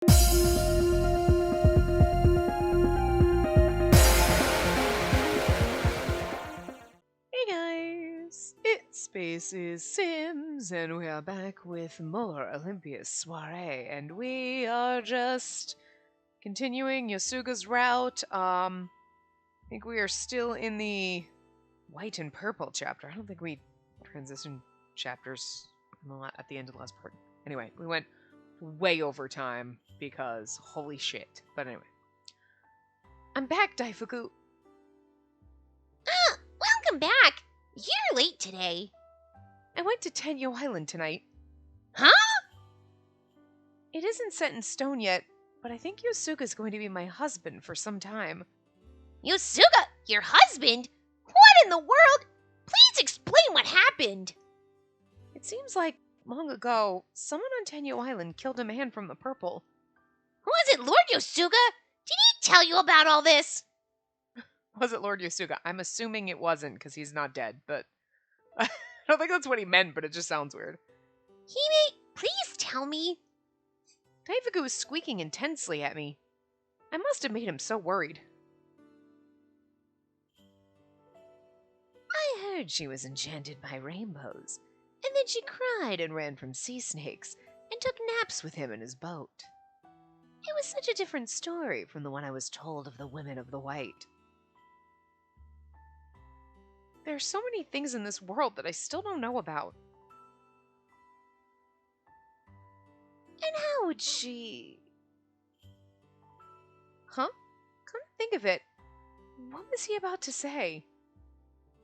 Hey guys, it's Spacey Sims, and we are back with more Olympia's Soiree, and we are just continuing Yosuga's route. I think we are still in the white and purple chapter. I don't think we transitioned chapters at the end of the last part. Anyway, we went way over time because holy shit. But anyway, I'm back, Daifuku. Welcome back! You're late today. I went to Tenyo Island tonight. Huh? It isn't set in stone yet, but I think Yosuga's going to be my husband for some time. Yosuga, your husband? What in the world? Please explain what happened. It seems like long ago, someone on Tenyo Island killed a man from the purple. Was it Lord Yosuga? Did he tell you about all this? Was it Lord Yosuga? I'm assuming it wasn't because he's not dead, but I don't think that's what he meant, but it just sounds weird. Please tell me. Daifuku was squeaking intensely at me. I must have made him so worried. I heard she was enchanted by rainbows, and then she cried and ran from sea snakes and took naps with him in his boat. It was such a different story from the one I was told of the women of the white. There are so many things in this world that I still don't know about. And how would she... Huh? Come to think of it, what was he about to say?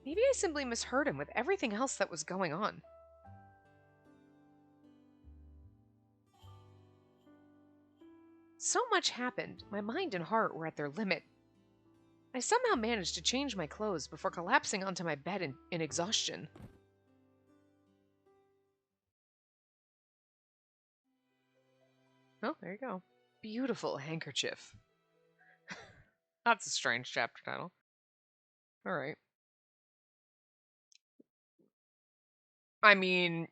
Maybe I simply misheard him with everything else that was going on. So much happened, my mind and heart were at their limit. I somehow managed to change my clothes before collapsing onto my bed in exhaustion. Oh, there you go. Beautiful handkerchief. That's a strange chapter title. Alright. I mean,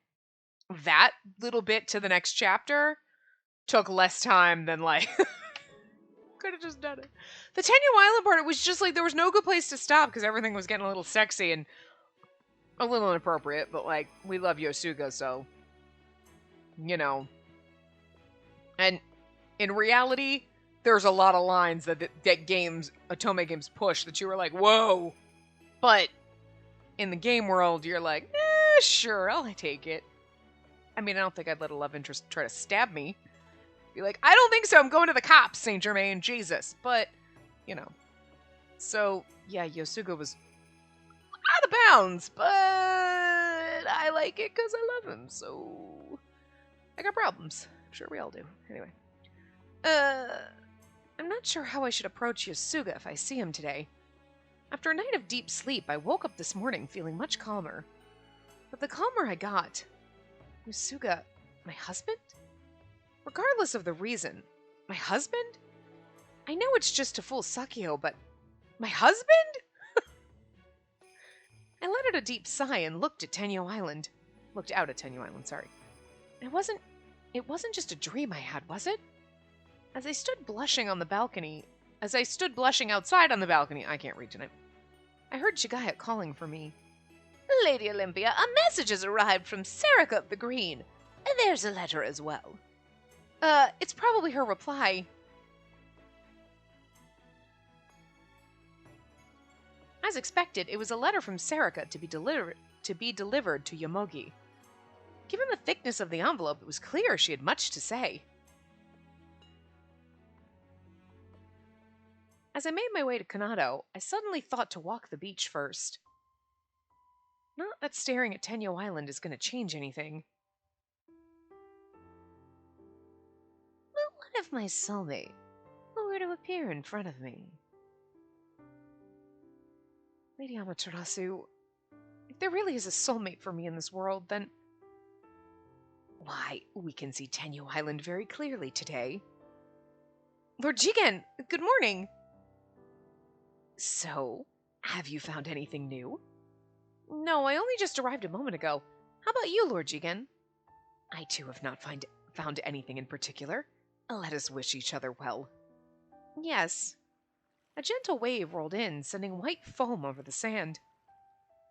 that little bit to the next chapter took less time than, like... Could have just done it. The Tenyo Island part, it was just like there was no good place to stop because everything was getting a little sexy and a little inappropriate, but like, we love Yosuga, so... You know... And in reality, there's a lot of lines that games, Otome games push that you were like, whoa! But in the game world, you're like, sure, I'll take it. I mean, I don't think I'd let a love interest try to stab me. Be like, I don't think so, I'm going to the cops, Saint Germain, Jesus. But, you know. So, yeah, Yosuga was out of bounds, but I like it because I love him, so I got problems. Sure, we all do. Anyway. I'm not sure how I should approach Yosuga if I see him today. After a night of deep sleep, I woke up this morning feeling much calmer. But the calmer I got... Yosuga, my husband? Regardless of the reason, my husband? I know it's just to fool Sakio, but... My husband? I let out a deep sigh and looked at Tenyo Island. Looked out at Tenyo Island, sorry. It wasn't just a dream I had, was it? As I stood blushing outside on the balcony, I can't read tonight, I heard Chigaya calling for me. Lady Olympia, a message has arrived from Serica of the Green. And there's a letter as well. It's probably her reply. As expected, it was a letter from Serica to be delivered to Yomogi. Given the thickness of the envelope, it was clear she had much to say. As I made my way to Kanado, I suddenly thought to walk the beach first. Not that staring at Tenyo Island is going to change anything. But what if my soulmate were to appear in front of me? Lady Amaterasu, if there really is a soulmate for me in this world, then... Why, we can see Tenyo Island very clearly today. Lord Jigen, good morning! So, have you found anything new? No, I only just arrived a moment ago. How about you, Lord Jigen? I too have not found anything in particular. Let us wish each other well. Yes. A gentle wave rolled in, sending white foam over the sand.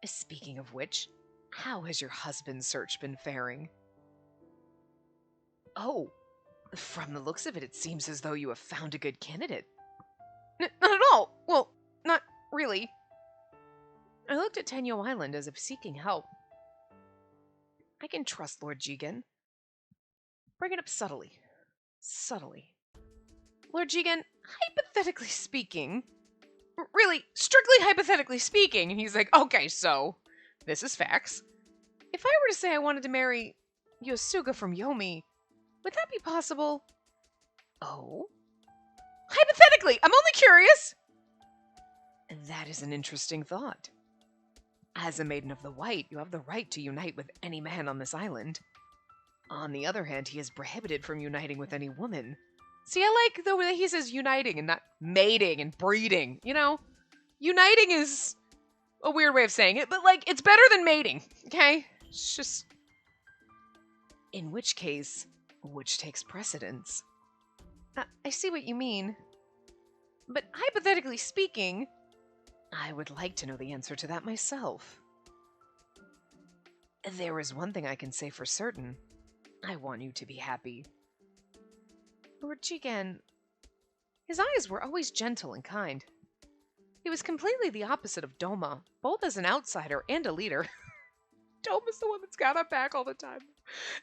Speaking of which, how has your husband's search been faring? Oh, from the looks of it, it seems as though you have found a good candidate. Not at all. Well, not really. I looked at Tenyo Island as if seeking help. I can trust Lord Jigen. Bring it up subtly. Subtly. Lord Jigen, hypothetically speaking, really, strictly hypothetically speaking, and he's like, okay, so, this is facts. If I were to say I wanted to marry Yosuga from Yomi, would that be possible? Oh? Hypothetically, I'm only curious! That is an interesting thought. As a maiden of the white, you have the right to unite with any man on this island. On the other hand, he is prohibited from uniting with any woman. See, I like the way he says uniting and not mating and breeding, you know? Uniting is a weird way of saying it, but, like, it's better than mating, okay? It's just... In which case, which takes precedence? I see what you mean. But hypothetically speaking, I would like to know the answer to that myself. There is one thing I can say for certain. I want you to be happy. Lord Jigen, his eyes were always gentle and kind. He was completely the opposite of Doma, both as an outsider and a leader. Doma's the one that's got up back all the time.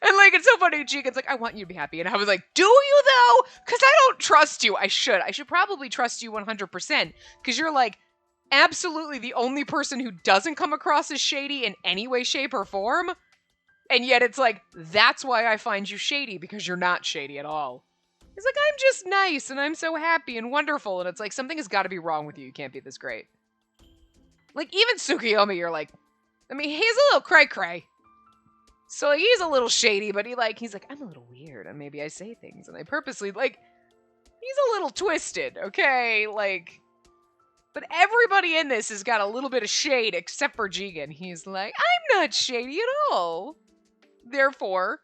And, like, it's so funny, Jigen's like, I want you to be happy. And I was like, do you, though? Because I don't trust you. I should probably trust you 100%. Because you're, like, absolutely the only person who doesn't come across as shady in any way, shape, or form. And yet it's like, that's why I find you shady, because you're not shady at all. He's like, I'm just nice, and I'm so happy and wonderful. And it's like, something has got to be wrong with you. You can't be this great. Like, even Tsukiyomi, you're like, I mean, he's a little cray-cray. So, like, he's a little shady, but he's like, I'm a little weird, and maybe I say things, and I purposely, like, he's a little twisted, okay? Like, but everybody in this has got a little bit of shade, except for Jigen. He's like, I'm not shady at all. Therefore,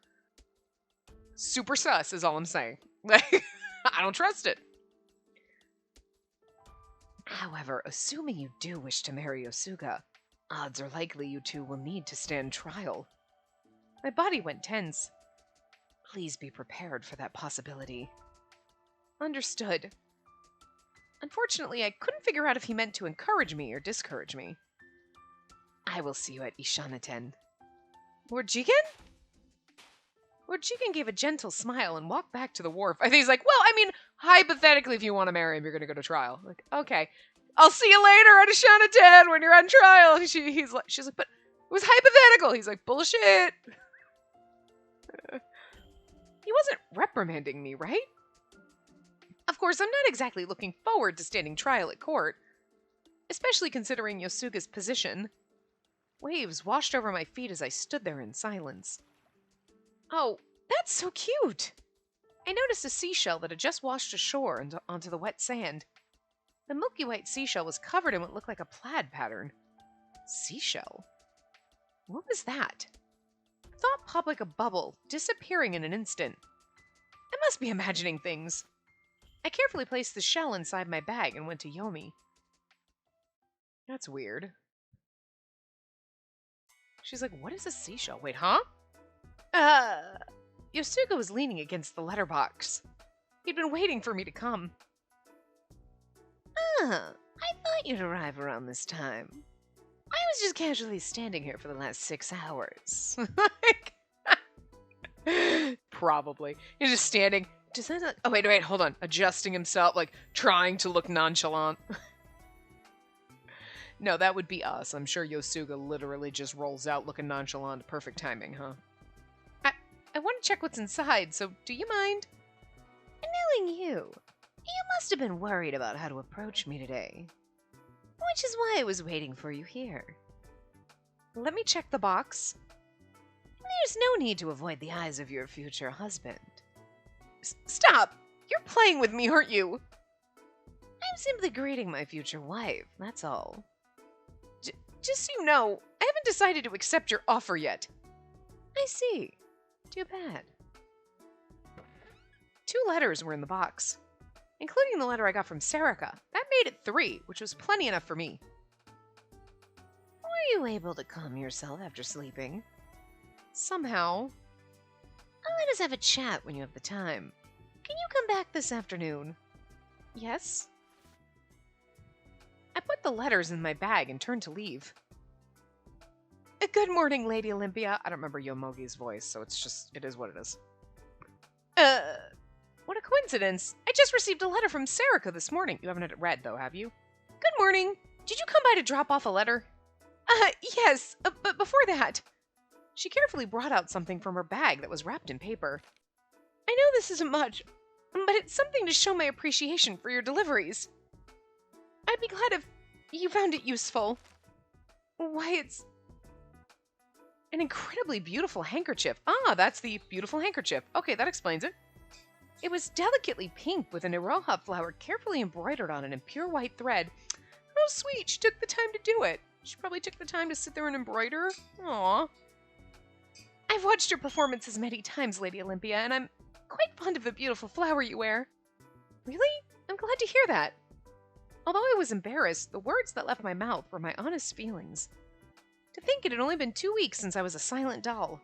super sus is all I'm saying. Like, I don't trust it. However, assuming you do wish to marry Yosuga, odds are likely you two will need to stand trial. My body went tense. Please be prepared for that possibility. Understood. Unfortunately, I couldn't figure out if he meant to encourage me or discourage me. I will see you at Ishanaten. Lord Jigen? Lord Jigen gave a gentle smile and walked back to the wharf. I think he's like, well, I mean, hypothetically, if you want to marry him, you're going to go to trial. Like, okay. I'll see you later at Ishanaten when you're on trial. She's like, but it was hypothetical. He's like, bullshit. He wasn't reprimanding me, right? Of course, I'm not exactly looking forward to standing trial at court, especially considering Yosuga's position. Waves washed over my feet as I stood there in silence. Oh, that's so cute! I noticed a seashell that had just washed ashore and onto the wet sand. The milky white seashell was covered in what looked like a plaid pattern. Seashell? What was that? The thought popped like a bubble, disappearing in an instant. I must be imagining things. I carefully placed the shell inside my bag and went to Yomi. That's weird. She's like, what is a seashell? Wait, huh? Yosuga was leaning against the letterbox. He'd been waiting for me to come. I thought you'd arrive around this time. I was just casually standing here for the last 6 hours. Probably. He's just standing. Oh, wait, hold on. Adjusting himself, like, trying to look nonchalant. No, that would be us. I'm sure Yosuga literally just rolls out looking nonchalant. Perfect timing, huh? I want to check what's inside, so do you mind? Knowing you must have been worried about how to approach me today. Which is why I was waiting for you here. Let me check the box. There's no need to avoid the eyes of your future husband. Stop! You're playing with me, aren't you? I'm simply greeting my future wife, that's all. Just so you know, I haven't decided to accept your offer yet. I see. Too bad. 2 letters were in the box, including the letter I got from Serica. That made it 3, which was plenty enough for me. Were you able to calm yourself after sleeping? Somehow. Let us have a chat when you have the time. Can you come back this afternoon? Yes? I put the letters in my bag and turned to leave. Good morning, Lady Olympia. I don't remember Yomogi's voice, so it is what it is. What a coincidence. I just received a letter from Serica this morning. You haven't had it read, though, have you? Good morning. Did you come by to drop off a letter? Yes, but before that... She carefully brought out something from her bag that was wrapped in paper. I know this isn't much, but it's something to show my appreciation for your deliveries. I'd be glad if you found it useful. Why, it's an incredibly beautiful handkerchief. Ah, that's the beautiful handkerchief. Okay, that explains it. It was delicately pink with an iroha flower carefully embroidered on it in pure white thread. How sweet, she took the time to do it. She probably took the time to sit there and embroider. Aww. I've watched your performances many times, Lady Olympia, and I'm quite fond of the beautiful flower you wear. Really? I'm glad to hear that. Although I was embarrassed, the words that left my mouth were my honest feelings. To think it had only been 2 weeks since I was a silent doll.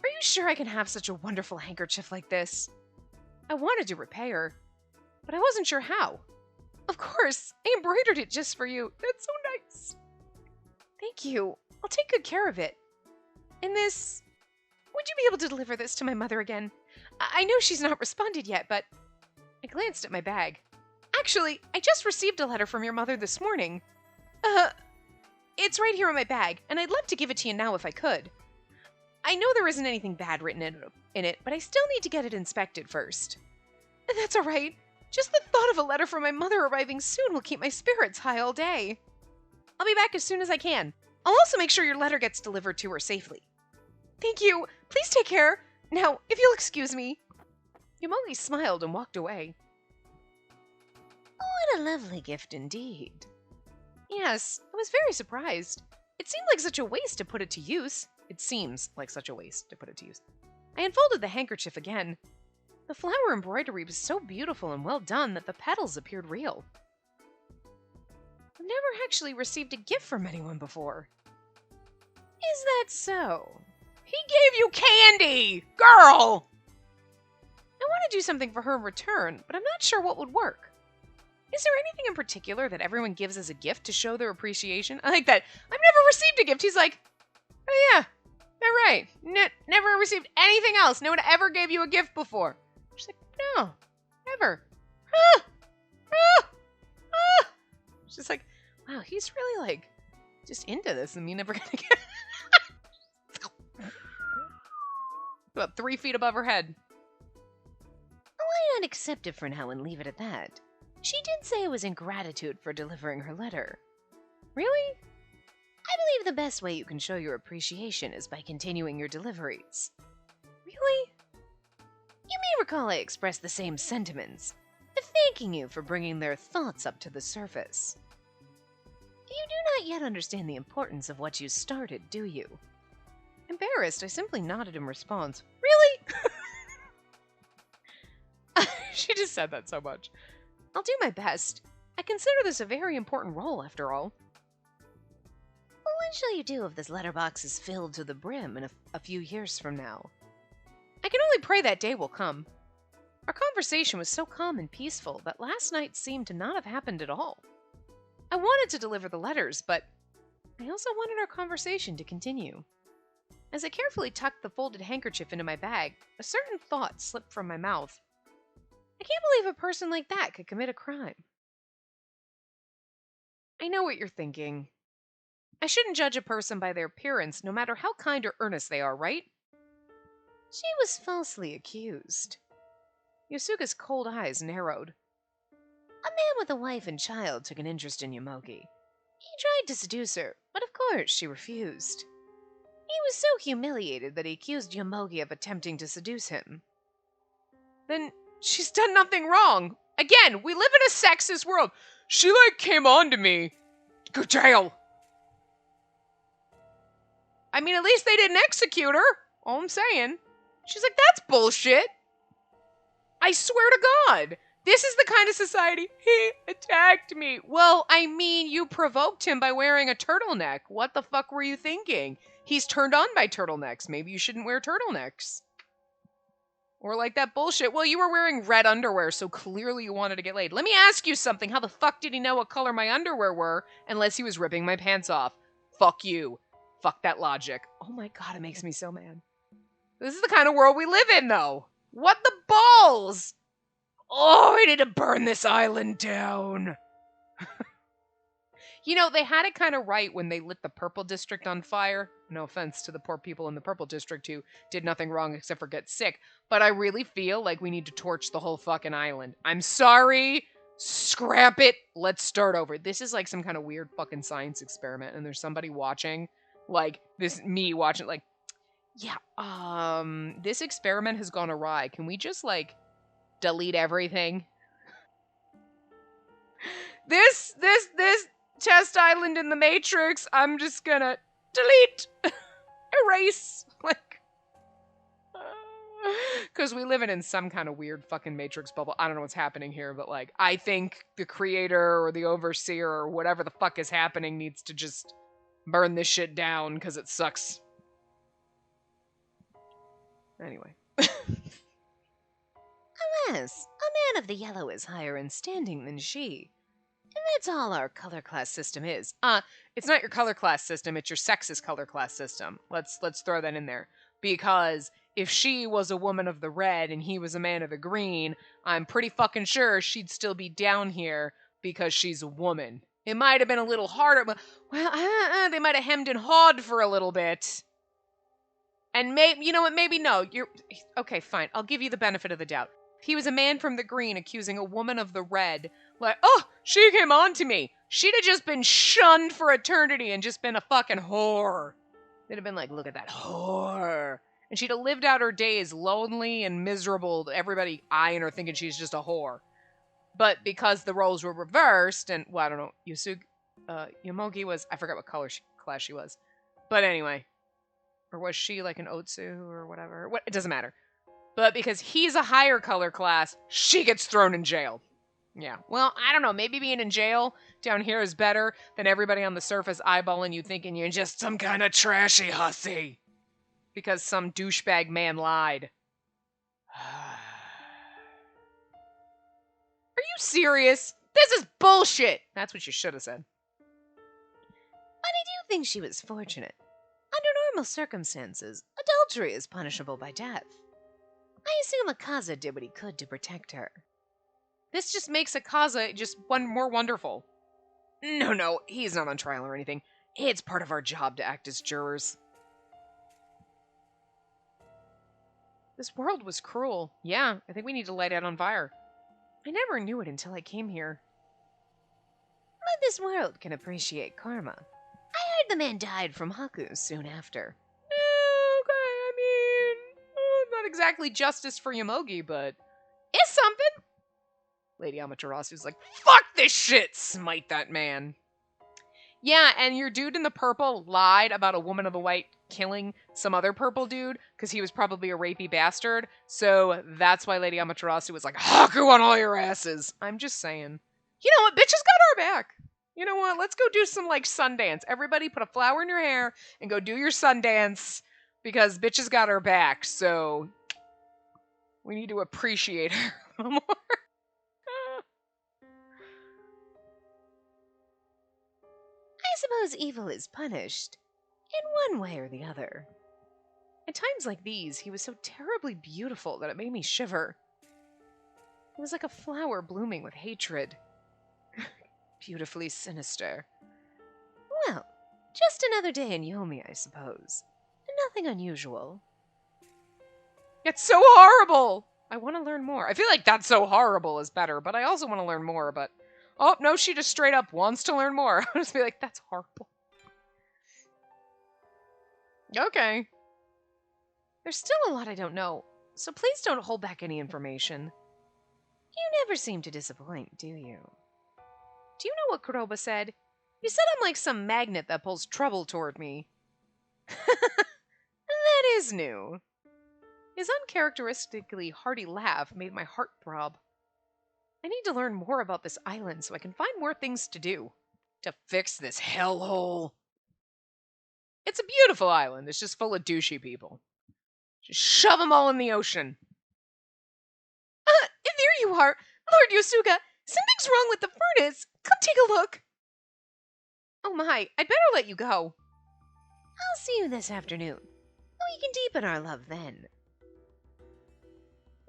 Are you sure I can have such a wonderful handkerchief like this? I wanted to repay her, but I wasn't sure how. Of course, I embroidered it just for you. That's so nice. Thank you. I'll take good care of it. And this... Would you be able to deliver this to my mother again? I know she's not responded yet, but... I glanced at my bag. Actually, I just received a letter from your mother this morning. It's right here in my bag, and I'd love to give it to you now if I could. I know there isn't anything bad written in it, but I still need to get it inspected first. That's all right. Just the thought of a letter from my mother arriving soon will keep my spirits high all day. I'll be back as soon as I can. I'll also make sure your letter gets delivered to her safely. Thank you. Please take care. Now, if you'll excuse me. Yomogi smiled and walked away. What a lovely gift indeed. Yes, I was very surprised. It seemed like such a waste to put it to use. It seems like such a waste to put it to use. I unfolded the handkerchief again. The flower embroidery was so beautiful and well done that the petals appeared real. I've never actually received a gift from anyone before. Is that so? He gave you candy! Girl! I want to do something for her in return, but I'm not sure what would work. Is there anything in particular that everyone gives as a gift to show their appreciation? I like that. I've never received a gift. He's like, oh yeah, you're right. Never received anything else. No one ever gave you a gift before. She's like, no, never. She's like, wow, he's really like just into this and me never gonna get about 3 feet above her head. Why not accept it for now and leave it at that? She did say it was in gratitude for delivering her letter. Really? I believe the best way you can show your appreciation is by continuing your deliveries. Really? You may recall I expressed the same sentiments, thanking you for bringing their thoughts up to the surface. You do not yet understand the importance of what you started, do you? Embarrassed, I simply nodded in response. Really? She just said that so much. I'll do my best. I consider this a very important role, after all. What shall you do if this letterbox is filled to the brim in a few years from now? I can only pray that day will come. Our conversation was so calm and peaceful that last night seemed to not have happened at all. I wanted to deliver the letters, but I also wanted our conversation to continue. As I carefully tucked the folded handkerchief into my bag, a certain thought slipped from my mouth. I can't believe a person like that could commit a crime. I know what you're thinking. I shouldn't judge a person by their appearance, no matter how kind or earnest they are, right? She was falsely accused. Yosuga's cold eyes narrowed. A man with a wife and child took an interest in Yomogi. He tried to seduce her, but of course she refused. He was so humiliated that he accused Yomogi of attempting to seduce him. Then she's done nothing wrong. Again, we live in a sexist world. She, came on to me. Go to jail. I mean, at least they didn't execute her. All I'm saying. She's like, that's bullshit. I swear to God. This is the kind of society. He attacked me. Well, I mean, you provoked him by wearing a turtleneck. What the fuck were you thinking? He's turned on by turtlenecks. Maybe you shouldn't wear turtlenecks. Or like that bullshit. Well, you were wearing red underwear, so clearly you wanted to get laid. Let me ask you something. How the fuck did he know what color my underwear were unless he was ripping my pants off? Fuck you. Fuck that logic. Oh my God, it makes me so mad. This is the kind of world we live in, though. What the balls? Oh, I need to burn this island down. You know, they had it kind of right when they lit the Purple District on fire. No offense to the poor people in the Purple District who did nothing wrong except for get sick. But I really feel like we need to torch the whole fucking island. I'm sorry. Scrap it. Let's start over. This is like some kind of weird fucking science experiment. And there's somebody watching, like, me watching, like, yeah, this experiment has gone awry. Can we just, like, delete everything? This test island in the Matrix, I'm just gonna delete, erase, like, because we live in some kind of weird fucking Matrix bubble. I don't know what's happening here, but, like, I think the creator or the overseer or whatever the fuck is happening needs to just burn this shit down because it sucks. Anyway. Alas, a man of the yellow is higher in standing than she. And that's all our color class system is. It's not your color class system, it's your sexist color class system. Let's throw that in there. Because if she was a woman of the red and he was a man of the green, I'm pretty fucking sure she'd still be down here because she's a woman. It might have been a little harder, but, well, they might have hemmed and hawed for a little bit. And maybe, you know what, maybe no. Okay, fine. I'll give you the benefit of the doubt. If he was a man from the green accusing a woman of the red, like, oh, she came on to me. She'd have just been shunned for eternity and just been a fucking whore. They'd have been like, look at that whore. And she'd have lived out her days lonely and miserable, everybody eyeing her thinking she's just a whore. But because the roles were reversed, and, well, I don't know, Yomogi was, I forgot what class she was. But anyway. Or was she like an Otsu or whatever? It doesn't matter. But because he's a higher color class, she gets thrown in jail. Yeah. Well, I don't know. Maybe being in jail down here is better than everybody on the surface eyeballing you thinking you're just some kind of trashy hussy. Because some douchebag man lied. Are you serious? This is bullshit! That's what you should have said. But I do think she was fortunate. Under normal circumstances, adultery is punishable by death. I assume Akaza did what he could to protect her. This just makes Akaza just one more wonderful. No, he's not on trial or anything. It's part of our job to act as jurors. This world was cruel. Yeah, I think we need to light it on fire. I never knew it until I came here. But this world can appreciate karma. I heard the man died from Haku soon after. Okay, I mean, not exactly justice for Yomogi, but it's something. Lady Amaterasu's like, fuck this shit, smite that man. Yeah, and your dude in the purple lied about a woman of the white killing some other purple dude because he was probably a rapey bastard. So that's why Lady Amaterasu was like, Haku on all your asses. I'm just saying. You know what? Bitch has got our back. You know what? Let's go do some, like, Sundance. Everybody put a flower in your hair and go do your Sundance because bitch has got our back. So we need to appreciate her a little more. I suppose evil is punished, in one way or the other. At times like these, he was so terribly beautiful that it made me shiver. It was like a flower blooming with hatred. Beautifully sinister. Well, just another day in Yomi, I suppose. Nothing unusual. It's so horrible! I want to learn more. I feel like that's so horrible is better, but I also want to learn more, but... Oh, no, she just straight up wants to learn more. I'll just be like, that's horrible. Okay. There's still a lot I don't know, so please don't hold back any information. You never seem to disappoint, do you? Do you know what Kuroba said? He said I'm like some magnet that pulls trouble toward me. That is new. His uncharacteristically hearty laugh made my heart throb. I need to learn more about this island so I can find more things to do. To fix this hellhole. It's a beautiful island. It's just full of douchey people. Just shove them all in the ocean. There you are! Lord Yosuga! Something's wrong with the furnace! Come take a look! Oh my, I'd better let you go. I'll see you this afternoon. We can deepen our love then.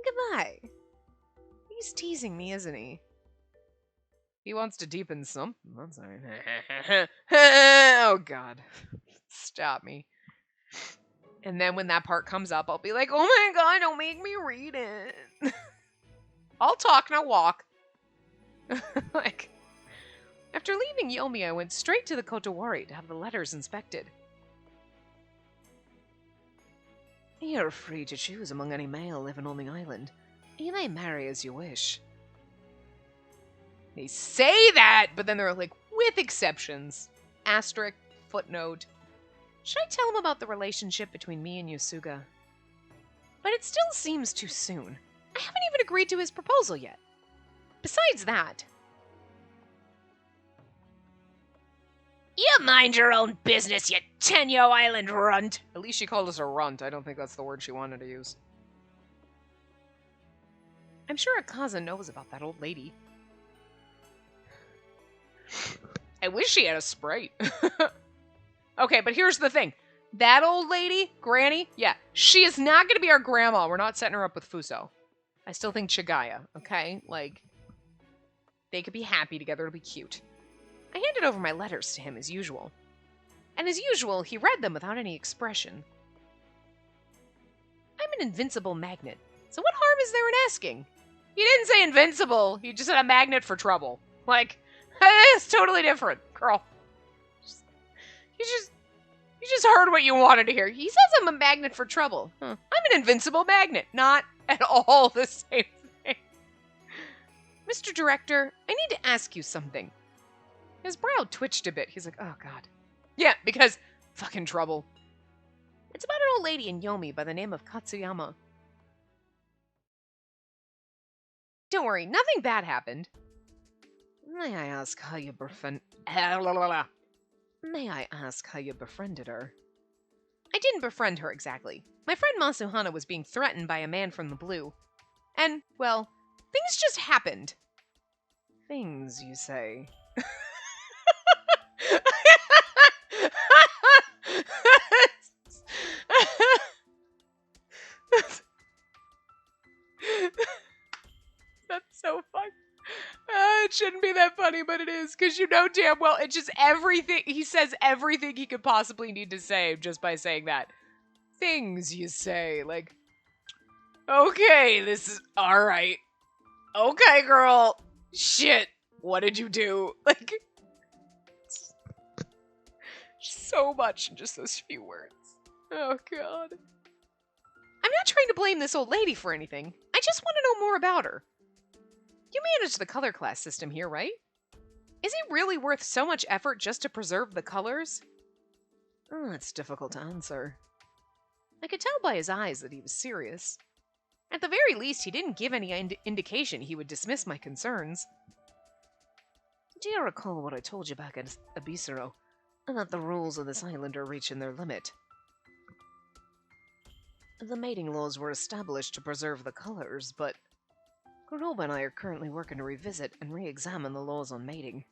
Goodbye. He's teasing me, isn't he? He wants to deepen something. That's all right. Oh, God. Stop me. And then when that part comes up, I'll be like, oh my God, don't make me read it. I'll talk, not walk. Like, after leaving Yomi, I went straight to the Kotowari to have the letters inspected. You're free to choose among any male living on the island. You may marry as you wish. They say that, but then they're like, with exceptions. Asterisk, footnote. Should I tell him about the relationship between me and Yosuga? But it still seems too soon. I haven't even agreed to his proposal yet. Besides that... You mind your own business, you Tenyo Island runt! At least she called us a runt. I don't think that's the word she wanted to use. I'm sure Akaza knows about that old lady. I wish she had a Sprite. Okay, but here's the thing. That old lady, Granny, yeah, she is not going to be our grandma. We're not setting her up with Fuso. I still think Chigaya, okay? Like, they could be happy together. It'll be cute. I handed over my letters to him as usual. And as usual, he read them without any expression. I'm an invincible magnet, so what harm is there in asking? He didn't say invincible. He just said a magnet for trouble. Like, it's totally different, girl. You just heard what you wanted to hear. He says I'm a magnet for trouble. Huh. I'm an invincible magnet. Not at all the same thing. Mr. Director, I need to ask you something. His brow twitched a bit. He's like, oh, God. Yeah, because fucking trouble. It's about an old lady in Yomi by the name of Katsuyama. Don't worry, nothing bad happened. May I ask how you befriended her? I didn't befriend her exactly. My friend Masuhana was being threatened by a man from the blue. And, well, things just happened. Things, you say? That's so funny. It shouldn't be that funny, but it is, because you know damn well it's just everything. He says everything he could possibly need to say just by saying that. Things, you say. Like, okay, this is alright. Okay, girl. Shit. What did you do? Like, so much in just those few words. Oh, God. I'm not trying to blame this old lady for anything. I just want to know more about her. You manage the color class system here, right? Is it really worth so much effort just to preserve the colors? Oh, it's difficult to answer. I could tell by his eyes that he was serious. At the very least, he didn't give any indication he would dismiss my concerns. Do you recall what I told you back at Abisaro? That the rules of this island are reaching their limit. The mating laws were established to preserve the colors, but Kuroba and I are currently working to revisit and re-examine the laws on mating.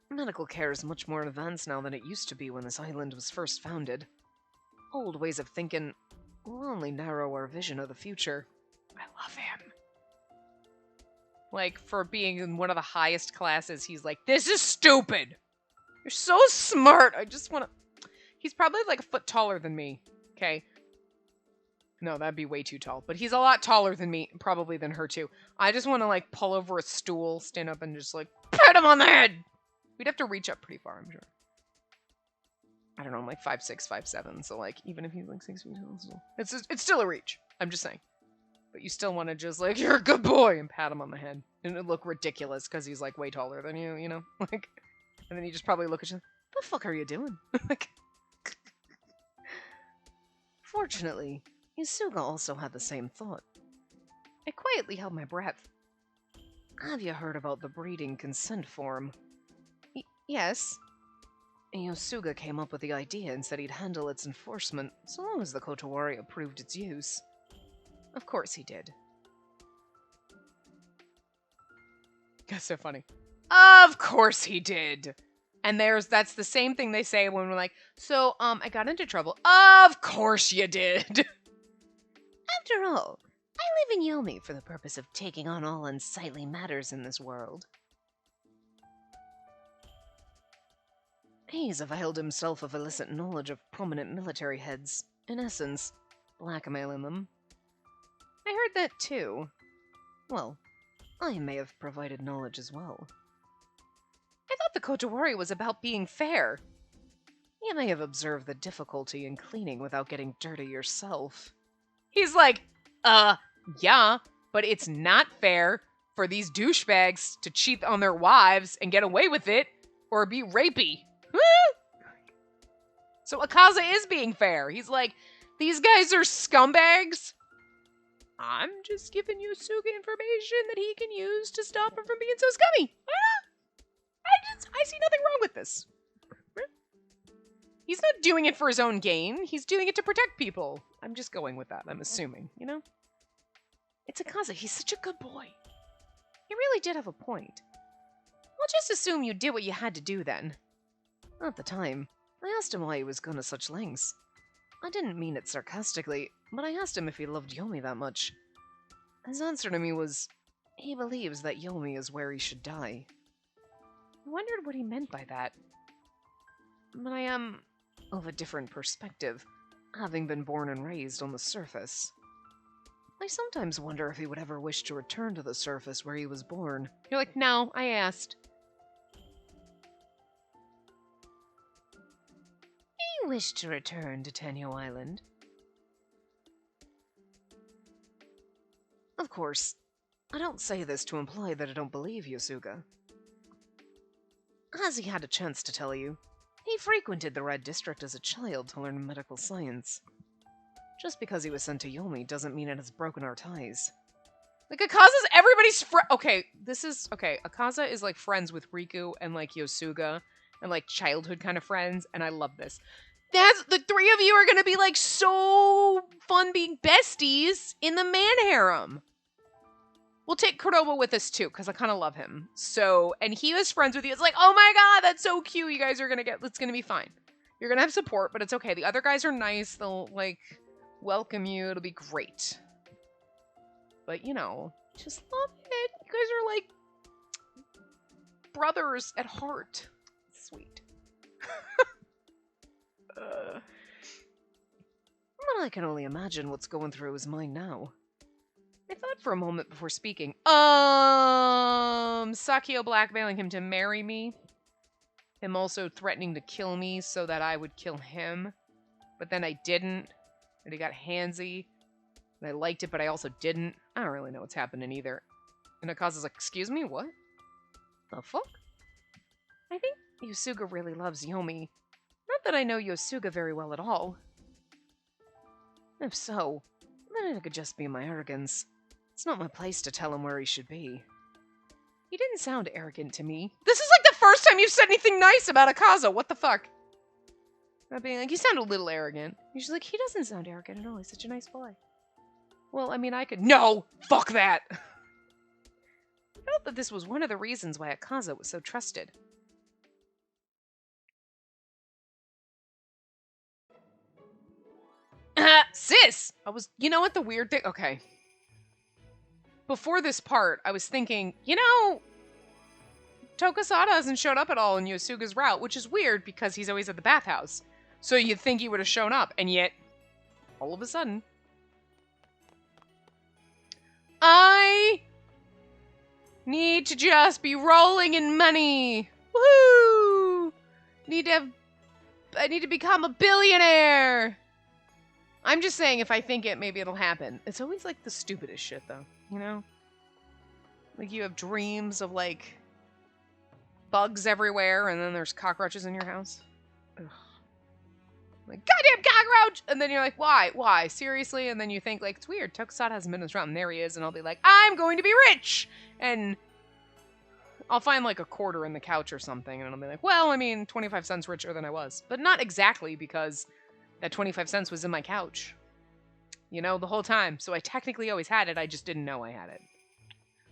Medical care is much more advanced now than it used to be when this island was first founded. Old ways of thinking will only narrow our vision of the future. I love him. Like, for being in one of the highest classes, he's like, this is stupid! You're so smart! I just want to... He's probably like a foot taller than me, okay? No, that'd be way too tall. But he's a lot taller than me, probably than her too. I just want to, like, pull over a stool, stand up, and just, like, pat him on the head! We'd have to reach up pretty far, I'm sure. I don't know, I'm like 5'6", 5'7", so, like, even if he's, like, 6 feet tall, it's still a reach. I'm just saying. But you still want to just, like, you're a good boy, and pat him on the head. And it'd look ridiculous, because he's, like, way taller than you know? Like, and then you just probably look at you, what the fuck are you doing? Like... Unfortunately, Yosuga also had the same thought. I quietly held my breath. Have you heard about the breeding consent form? Yes. Yosuga came up with the idea and said he'd handle its enforcement so long as the Kotowari approved its use. Of course he did. That's so funny. Of course he did. And that's the same thing they say when we're like, so, I got into trouble. Of course you did. After all, I live in Yomi for the purpose of taking on all unsightly matters in this world. He's availed himself of illicit knowledge of prominent military heads, in essence, blackmailing them. I heard that too. Well, I may have provided knowledge as well. I thought the Kotowari was about being fair. You may have observed the difficulty in cleaning without getting dirty yourself. He's like, yeah, but it's not fair for these douchebags to cheat on their wives and get away with it, or be rapey. So Akaza is being fair. He's like, these guys are scumbags. I'm just giving Yosuga information that he can use to stop him from being so scummy. I see nothing wrong with this. He's not doing it for his own gain. He's doing it to protect people. I'm just going with that, I'm assuming, you know? It's Akaza. He's such a good boy. He really did have a point. I'll just assume you did what you had to do then. At the time, I asked him why he was going to such lengths. I didn't mean it sarcastically, but I asked him if he loved Yomi that much. His answer to me was, he believes that Yomi is where he should die. I wondered what he meant by that. But I am of a different perspective, having been born and raised on the surface. I sometimes wonder if he would ever wish to return to the surface where he was born. You're like, no, I asked. He wished to return to Tenyo Island. Of course, I don't say this to imply that I don't believe Yosuga. As he had a chance to tell you, he frequented the Red District as a child to learn medical science. Just because he was sent to Yomi doesn't mean it has broken our ties. Like, Akaza's everybody's friend. Okay, Akaza is, like, friends with Riku and, like, Yosuga and, like, childhood kind of friends, and I love this. The three of you are gonna be, like, so fun being besties in the man harem. We'll take Kuroba with us, too, because I kind of love him. So, and he was friends with you. It's like, oh my god, that's so cute. You guys are gonna it's gonna be fine. You're gonna have support, but it's okay. The other guys are nice. They'll, like, welcome you. It'll be great. But, you know, just love it. You guys are, like, brothers at heart. Sweet. But I can only imagine what's going through his mind now. I thought for a moment before speaking, Sakio blackmailing him to marry me. Him also threatening to kill me so that I would kill him. But then I didn't. And he got handsy. And I liked it, but I also didn't. I don't really know what's happening either. And Akaza's like, excuse me, what? The fuck? I think Yosuga really loves Yomi. Not that I know Yosuga very well at all. If so, then it could just be my arrogance. It's not my place to tell him where he should be. He didn't sound arrogant to me. This is like the first time you've said anything nice about Akaza. What the fuck? Not being like, you sound a little arrogant. You're just like, he doesn't sound arrogant at all. He's such a nice boy. Well, I mean, I could... No! Fuck that! I felt that this was one of the reasons why Akaza was so trusted. Sis! You know what the weird thing... Okay. Before this part, I was thinking, you know, Tokusada hasn't showed up at all in Yosuga's route, which is weird because he's always at the bathhouse. So you'd think he would have shown up, and yet, all of a sudden... I need to just be rolling in money. Woohoo! I need to become a billionaire. I'm just saying, if I think it, maybe it'll happen. It's always like the stupidest shit, though. You know? Like, you have dreams of, like, bugs everywhere, and then there's cockroaches in your house. Ugh. Like, goddamn cockroach! And then you're like, why? Why? Seriously? And then you think, like, it's weird. Tokusada hasn't been in this round. And there he is. And I'll be like, I'm going to be rich! And I'll find, like, a quarter in the couch or something. And I'll be like, well, I mean, 25 cents richer than I was. But not exactly, because that 25 cents was in my couch. You know, the whole time. So I technically always had it. I just didn't know I had it.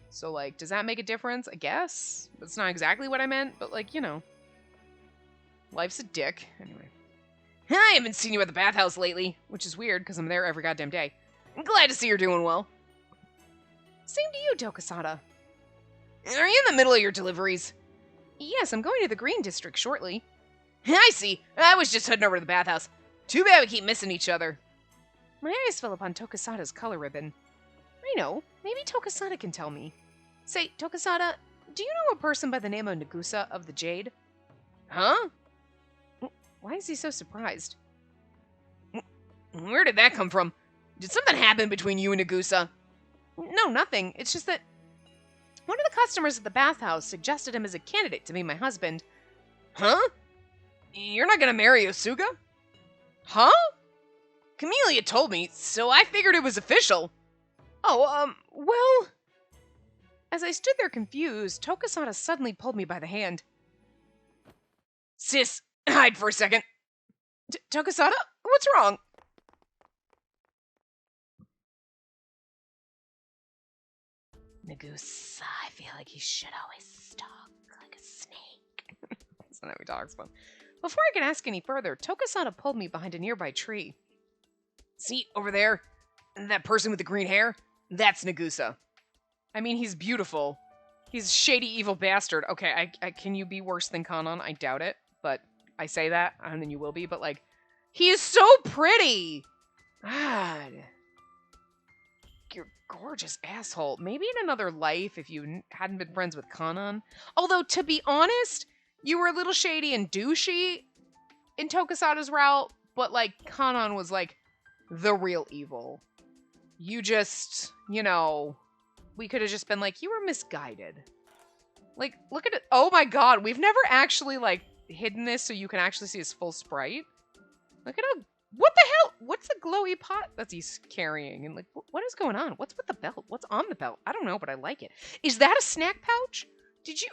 So, like, does that make a difference? I guess. That's not exactly what I meant. But, like, you know. Life's a dick. Anyway. I haven't seen you at the bathhouse lately, which is weird because I'm there every goddamn day. I'm glad to see you're doing well. Same to you, Tokusada. Are you in the middle of your deliveries? Yes, I'm going to the Green District shortly. I see. I was just heading over to the bathhouse. Too bad we keep missing each other. My eyes fell upon Tokusada's color ribbon. I know. Maybe Tokusada can tell me. Say, Tokusada, do you know a person by the name of Nagusa of the Jade? Huh? Why is he so surprised? Where did that come from? Did something happen between you and Nagusa? No, nothing. It's just that one of the customers at the bathhouse suggested him as a candidate to be my husband. Huh? You're not gonna marry Yosuga? Huh? Camellia told me, so I figured it was official. Oh, well... As I stood there confused, Tokusada suddenly pulled me by the hand. Sis, hide for a second. Tokusada? What's wrong? Nagusa, I feel like he should always stalk like a snake. That's not how he talks, but... Before I could ask any further, Tokusada pulled me behind a nearby tree. See, over there? That person with the green hair? That's Nagusa. I mean, he's beautiful. He's a shady, evil bastard. Okay, can you be worse than Kanon? I doubt it, but I say that, and then you will be, but, like, he is so pretty! God. You're a gorgeous asshole. Maybe in another life, if you hadn't been friends with Kanon. Although, to be honest, you were a little shady and douchey in Tokusada's route, but, like, Kanon was, like, the real evil. You just, you know... We could have just been like, you were misguided. Like, look at it. Oh my god, we've never actually, like, hidden this so you can actually see his full sprite. Look at how... What the hell? What's the glowy pot that he's carrying? And, like, what is going on? What's with the belt? What's on the belt? I don't know, but I like it. Is that a snack pouch? Did you...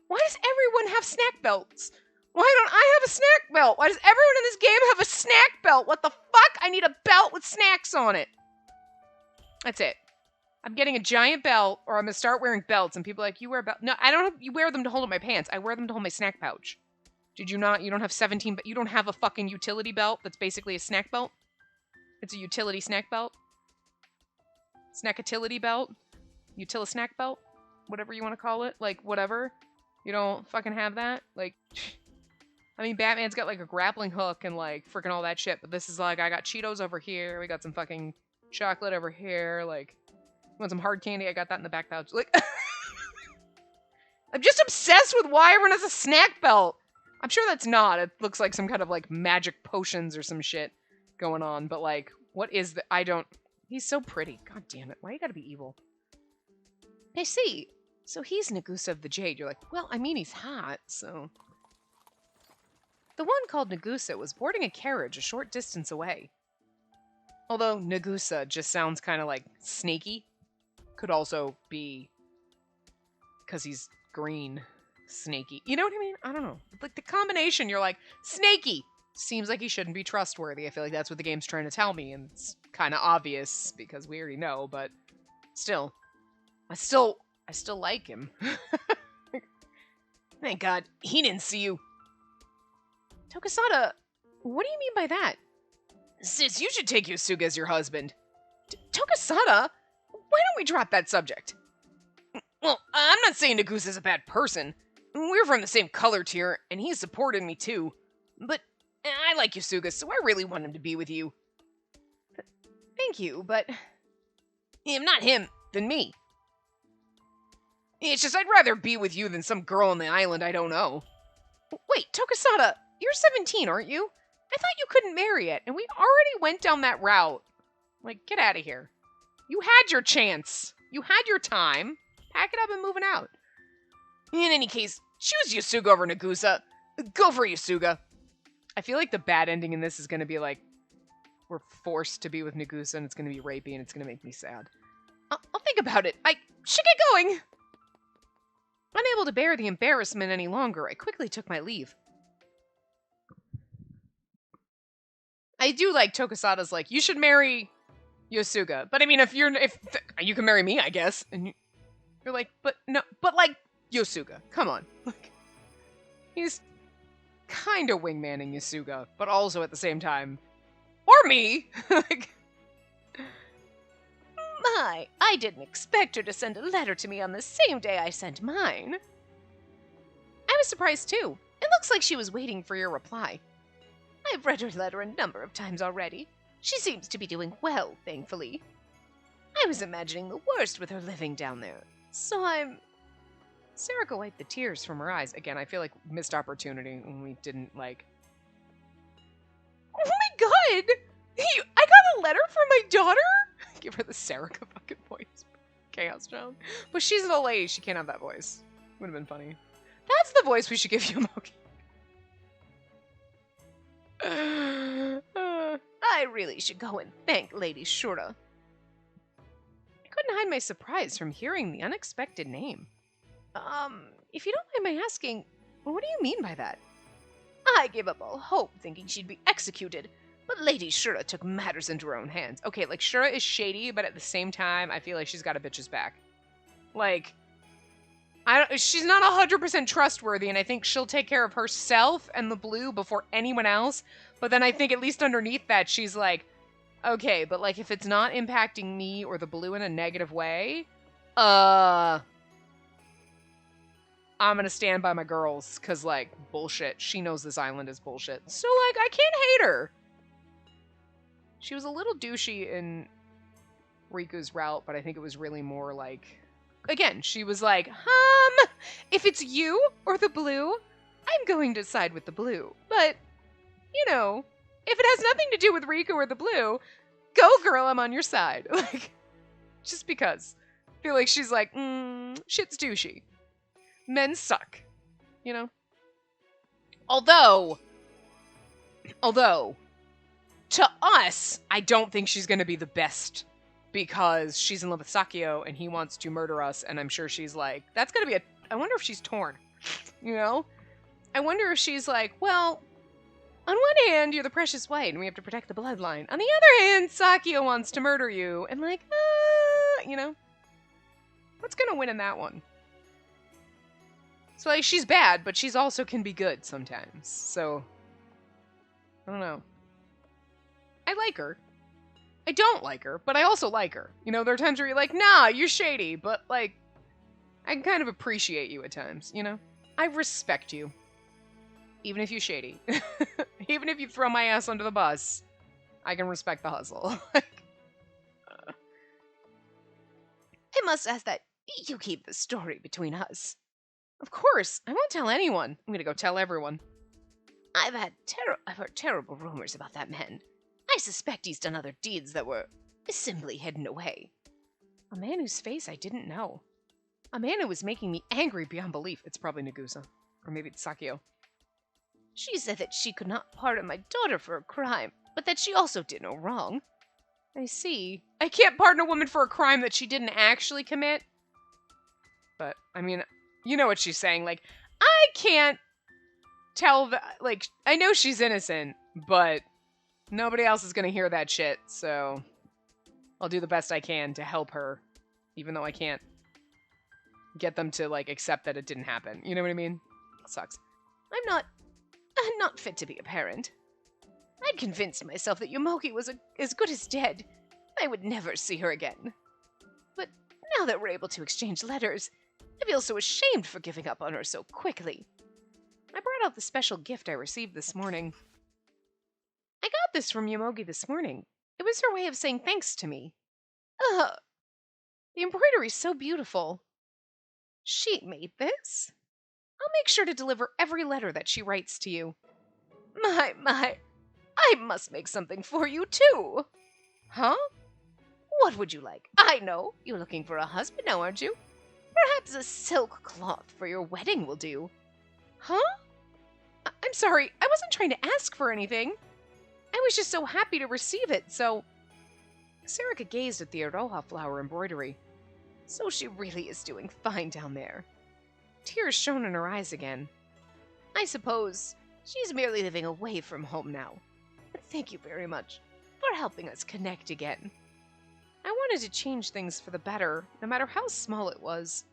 Why does everyone have snack belts? Why don't I have a snack belt? Why does everyone in this game have a snack belt? What the fuck? I need a belt with snacks on it. That's it. I'm getting a giant belt, or I'm going to start wearing belts, and people are like, you wear a belt. No, I don't have, you wear them to hold up my pants. I wear them to hold my snack pouch. Did you not? You don't have 17, but you don't have a fucking utility belt that's basically a snack belt? It's a utility snack belt? Snackatility belt? Utila snack belt? Whatever you want to call it. Like, whatever. You don't fucking have that? Like, I mean, Batman's got, like, a grappling hook and, like, freaking all that shit, but this is like, I got Cheetos over here, we got some fucking chocolate over here, like... Want some hard candy? I got that in the back pouch. Like, I'm just obsessed with why everyone has a snack belt. I'm sure that's not. It looks like some kind of, like, magic potions or some shit going on. But, like, what is the... I don't... He's so pretty. God damn it. Why you gotta be evil? I see. So he's Nagusa of the Jade. You're like, well, I mean, he's hot, so... The one called Nagusa was boarding a carriage a short distance away. Although Nagusa just sounds kind of, like, snaky. Could also be because he's green, snaky. You know what I mean? I don't know. Like, the combination, you're like, snaky! Seems like he shouldn't be trustworthy. I feel like that's what the game's trying to tell me, and it's kind of obvious because we already know, but still. I still like him. Thank God, he didn't see you. Tokusada, what do you mean by that? Sis, you should take Yosuga as your husband. Tokusada? Why don't we drop that subject? Well, I'm not saying Nagusa's a bad person. We're from the same color tier, and he supported me too. But I like Yosuga, so I really want him to be with you. Thank you, but... If not him, then me. It's just I'd rather be with you than some girl on the island I don't know. Wait, Tokusada, you're 17, aren't you? I thought you couldn't marry it, and we already went down that route. Like, get out of here. You had your chance. You had your time. Pack it up and moving out. In any case, choose Yosuga over Nagusa. Go for Yosuga. I feel like the bad ending in this is going to be like, we're forced to be with Nagusa and it's going to be rapey and it's going to make me sad. I'll think about it. I should get going. Unable to bear the embarrassment any longer, I quickly took my leave. I do like Tokusada's like, you should marry Yosuga. But I mean, if you can marry me, I guess. And you're like, but no, but like Yosuga, come on. Like, he's kind of wingmanning Yosuga, but also at the same time, or me. Like, my, I didn't expect her to send a letter to me on the same day I sent mine. I was surprised too. It looks like she was waiting for your reply. I've read her letter a number of times already. She seems to be doing well, thankfully. I was imagining the worst with her living down there, so I'm... Sarika wiped the tears from her eyes. Again, I feel like missed opportunity when we didn't, like... Oh my god! I got a letter from my daughter? Give her the Sarika fucking voice. Chaos Child. But she's an old lady. She can't have that voice. Would have been funny. That's the voice we should give Yomogi. I really should go and thank Lady Shura. I couldn't hide my surprise from hearing the unexpected name. If you don't mind my asking, what do you mean by that? I gave up all hope thinking she'd be executed, but Lady Shura took matters into her own hands. Okay, like, Shura is shady, but at the same time, I feel like she's got a bitch's back. Like, she's not 100% trustworthy, and I think she'll take care of herself and the blue before anyone else. But then I think at least underneath that, she's like, okay, but like if it's not impacting me or the blue in a negative way, I'm gonna stand by my girls, cause like, bullshit. She knows this island is bullshit. So like, I can't hate her. She was a little douchey in Riku's route, but I think it was really more like... Again, she was like, if it's you or the blue, I'm going to side with the blue. But, you know, if it has nothing to do with Riku or the blue, go girl, I'm on your side. Like, just because. I feel like she's like, shit's douchey. Men suck. You know? Although, to us, I don't think she's going to be the best. Because she's in love with Sakio and he wants to murder us, and I'm sure she's like, that's gonna be I wonder if she's torn, you know? I wonder if she's like, well, on one hand, you're the precious white and we have to protect the bloodline. On the other hand, Sakio wants to murder you, and like, you know? What's gonna win in that one? So, like, she's bad, but she's also can be good sometimes, so... I don't know. I like her. I don't like her, but I also like her. You know, there are times where you're like, nah, you're shady, but, like, I can kind of appreciate you at times, you know? I respect you. Even if you're shady. Even if you throw my ass under the bus, I can respect the hustle. I must ask that you keep the story between us. Of course, I won't tell anyone. I'm gonna go tell everyone. I've heard terrible rumors about that man. I suspect he's done other deeds that were simply hidden away. A man whose face I didn't know. A man who was making me angry beyond belief. It's probably Nagusa. Or maybe it's Sakio. She said that she could not pardon my daughter for a crime, but that she also did no wrong. I see. I can't pardon a woman for a crime that she didn't actually commit. But, I mean, you know what she's saying. Like, I can't tell like, I know she's innocent, but... nobody else is gonna hear that shit, so I'll do the best I can to help her, even though I can't get them to, like, accept that it didn't happen. You know what I mean? It sucks. I'm not fit to be a parent. I'd convinced myself that Yomogi was as good as dead. I would never see her again. But now that we're able to exchange letters, I feel so ashamed for giving up on her so quickly. I brought out the special gift I received this morning. I got this from Yomogi this morning. It was her way of saying thanks to me. Ugh. The embroidery's so beautiful. She made this? I'll make sure to deliver every letter that she writes to you. My, I must make something for you too. Huh? What would you like? I know, you're looking for a husband now, aren't you? Perhaps a silk cloth for your wedding will do. Huh? I'm sorry, I wasn't trying to ask for anything. I was just so happy to receive it, so... Sarika gazed at the aroha flower embroidery. So she really is doing fine down there. Tears shone in her eyes again. I suppose she's merely living away from home now. But thank you very much for helping us connect again. I wanted to change things for the better, no matter how small it was.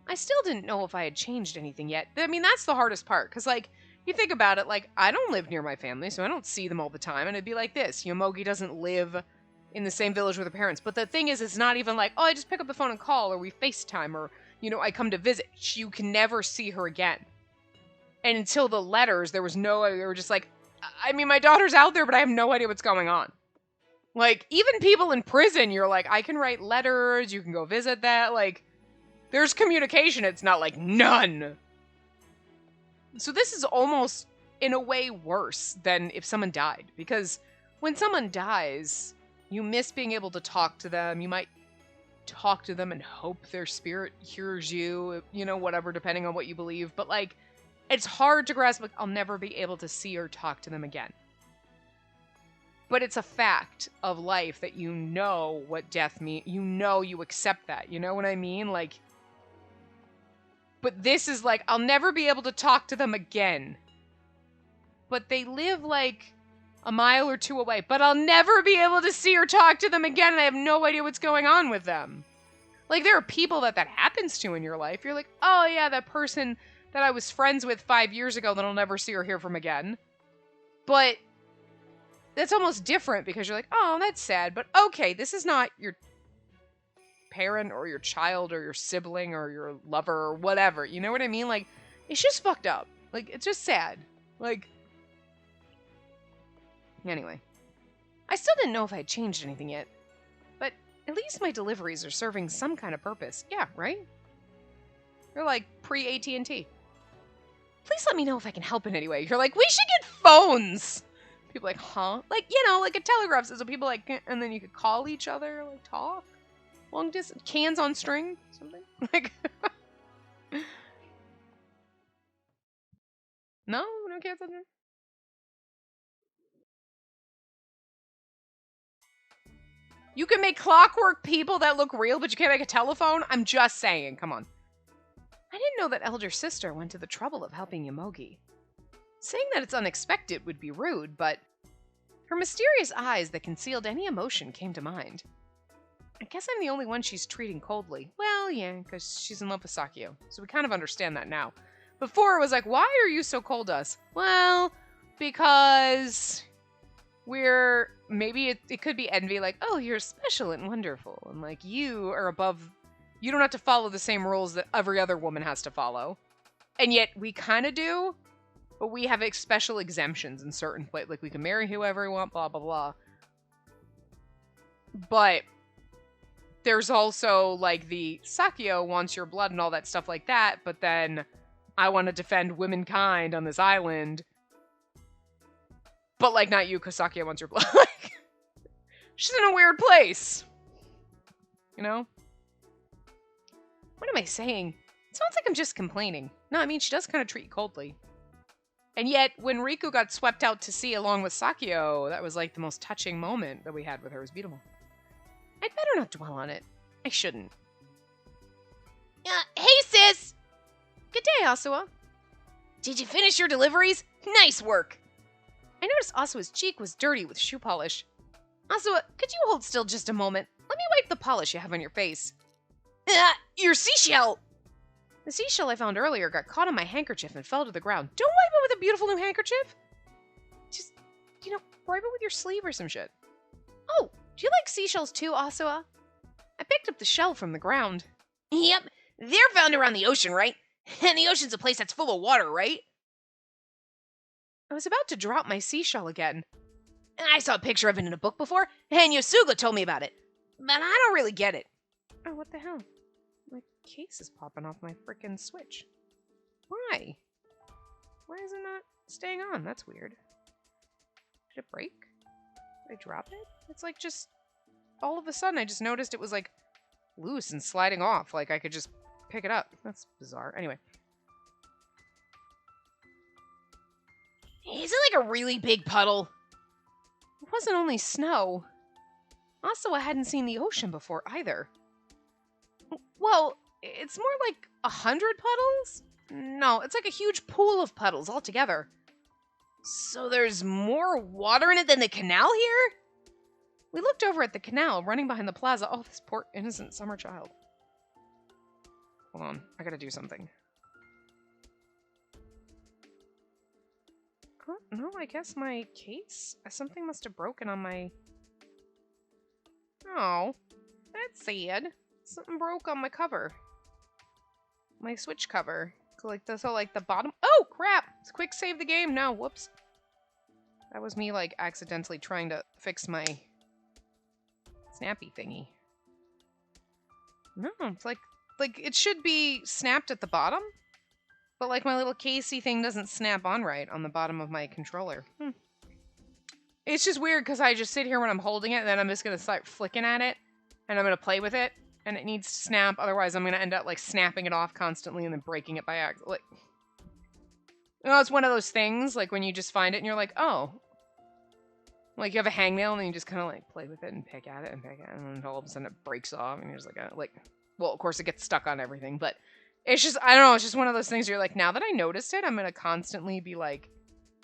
I still didn't know if I had changed anything yet. I mean, that's the hardest part, because, like, you think about it, like, I don't live near my family, so I don't see them all the time, and it'd be like this. Yomogi doesn't live in the same village with her parents, but the thing is, it's not even like, oh, I just pick up the phone and call, or we FaceTime, or, you know, I come to visit. You can never see her again. And until the letters, they were just like, I mean, my daughter's out there, but I have no idea what's going on. Like, even people in prison, you're like, I can write letters, you can go visit that, like, there's communication, it's not like none. So this is almost, in a way, worse than if someone died. Because when someone dies, you miss being able to talk to them. You might talk to them and hope their spirit hears you, you know, whatever, depending on what you believe. But, like, it's hard to grasp, like, I'll never be able to see or talk to them again. But it's a fact of life that you know what death means. You know, you accept that. You know what I mean? Like, but this is like, I'll never be able to talk to them again. But they live like a mile or two away. But I'll never be able to see or talk to them again, and I have no idea what's going on with them. Like, there are people that happens to in your life. You're like, oh yeah, that person that I was friends with 5 years ago that I'll never see or hear from again. But that's almost different because you're like, oh, that's sad. But okay, this is not your parent or your child or your sibling or your lover or whatever. You know what I mean? Like, it's just fucked up. Like, it's just sad. Like, anyway. I still didn't know if I had changed anything yet. But at least my deliveries are serving some kind of purpose. Yeah, right? They're like pre-AT&T. Please let me know if I can help in any way. You're like, we should get phones! People like, huh? Like, you know, like a telegraph system. People like, and then you could call each other, like, talk. Long distance. Cans on string? Something? Like, no cans on string? You can make clockwork people that look real, but you can't make a telephone? I'm just saying, come on. I didn't know that elder sister went to the trouble of helping Yomogi. Saying that it's unexpected would be rude, but her mysterious eyes that concealed any emotion came to mind. I guess I'm the only one she's treating coldly. Well, yeah, because she's in love with Sakio, so we kind of understand that now. Before, it was like, why are you so cold to us? Well, because we're... Maybe it could be envy, like, oh, you're special and wonderful, and, like, you are above... You don't have to follow the same rules that every other woman has to follow. And yet, we kind of do, but we have special exemptions in certain places. Like, we can marry whoever we want, blah, blah, blah. But there's also, like, the Sakio wants your blood and all that stuff like that, but then I want to defend womankind on this island. But, like, not you, because Sakio wants your blood. She's in a weird place. You know? What am I saying? It sounds like I'm just complaining. No, I mean, she does kind of treat you coldly. And yet, when Riku got swept out to sea along with Sakio, that was, like, the most touching moment that we had with her. It was beautiful. I'd better not dwell on it. I shouldn't. Hey, sis! Good day, Asua. Did you finish your deliveries? Nice work! I noticed Asua's cheek was dirty with shoe polish. Asua, could you hold still just a moment? Let me wipe the polish you have on your face. Your seashell! The seashell I found earlier got caught on my handkerchief and fell to the ground. Don't wipe it with a beautiful new handkerchief! Just, you know, wipe it with your sleeve or some shit. Oh, do you like seashells too, Asua? I picked up the shell from the ground. Yep, they're found around the ocean, right? And the ocean's a place that's full of water, right? I was about to drop my seashell again. I saw a picture of it in a book before, and Yosuga told me about it. But I don't really get it. Oh, what the hell? My case is popping off my frickin' Switch. Why? Why is it not staying on? That's weird. Did it break? Did I drop it? It's like just... All of a sudden, I just noticed it was like loose and sliding off. Like I could just pick it up. That's bizarre. Anyway. Is it like a really big puddle? It wasn't only snow. Asawa hadn't seen the ocean before either. Well, it's more like 100 puddles? No, it's like a huge pool of puddles altogether. So there's more water in it than the canal here? We looked over at the canal running behind the plaza. Oh, this poor innocent summer child. Hold on, I gotta do something. No, I guess my case? Something must have broken on my... Oh, that's sad. Something broke on my cover. My Switch cover. Like the bottom... Oh, crap! Quick save the game. No, whoops. That was me, like, accidentally trying to fix my snappy thingy. No, it's like it should be snapped at the bottom. But, like, my little casey thing doesn't snap on right on the bottom of my controller. It's just weird because I just sit here when I'm holding it, and then I'm just going to start flicking at it, and I'm going to play with it, and it needs to snap. Otherwise, I'm going to end up, like, snapping it off constantly and then breaking it by accident. Like, you know, it's one of those things, like, when you just find it and you're like, oh. Like, you have a hangnail, and then you just kind of, like, play with it and pick at it, and then all of a sudden it breaks off, and you're just like, well, of course, it gets stuck on everything, but... It's just, I don't know, it's just one of those things where you're like, now that I noticed it, I'm going to constantly be, like,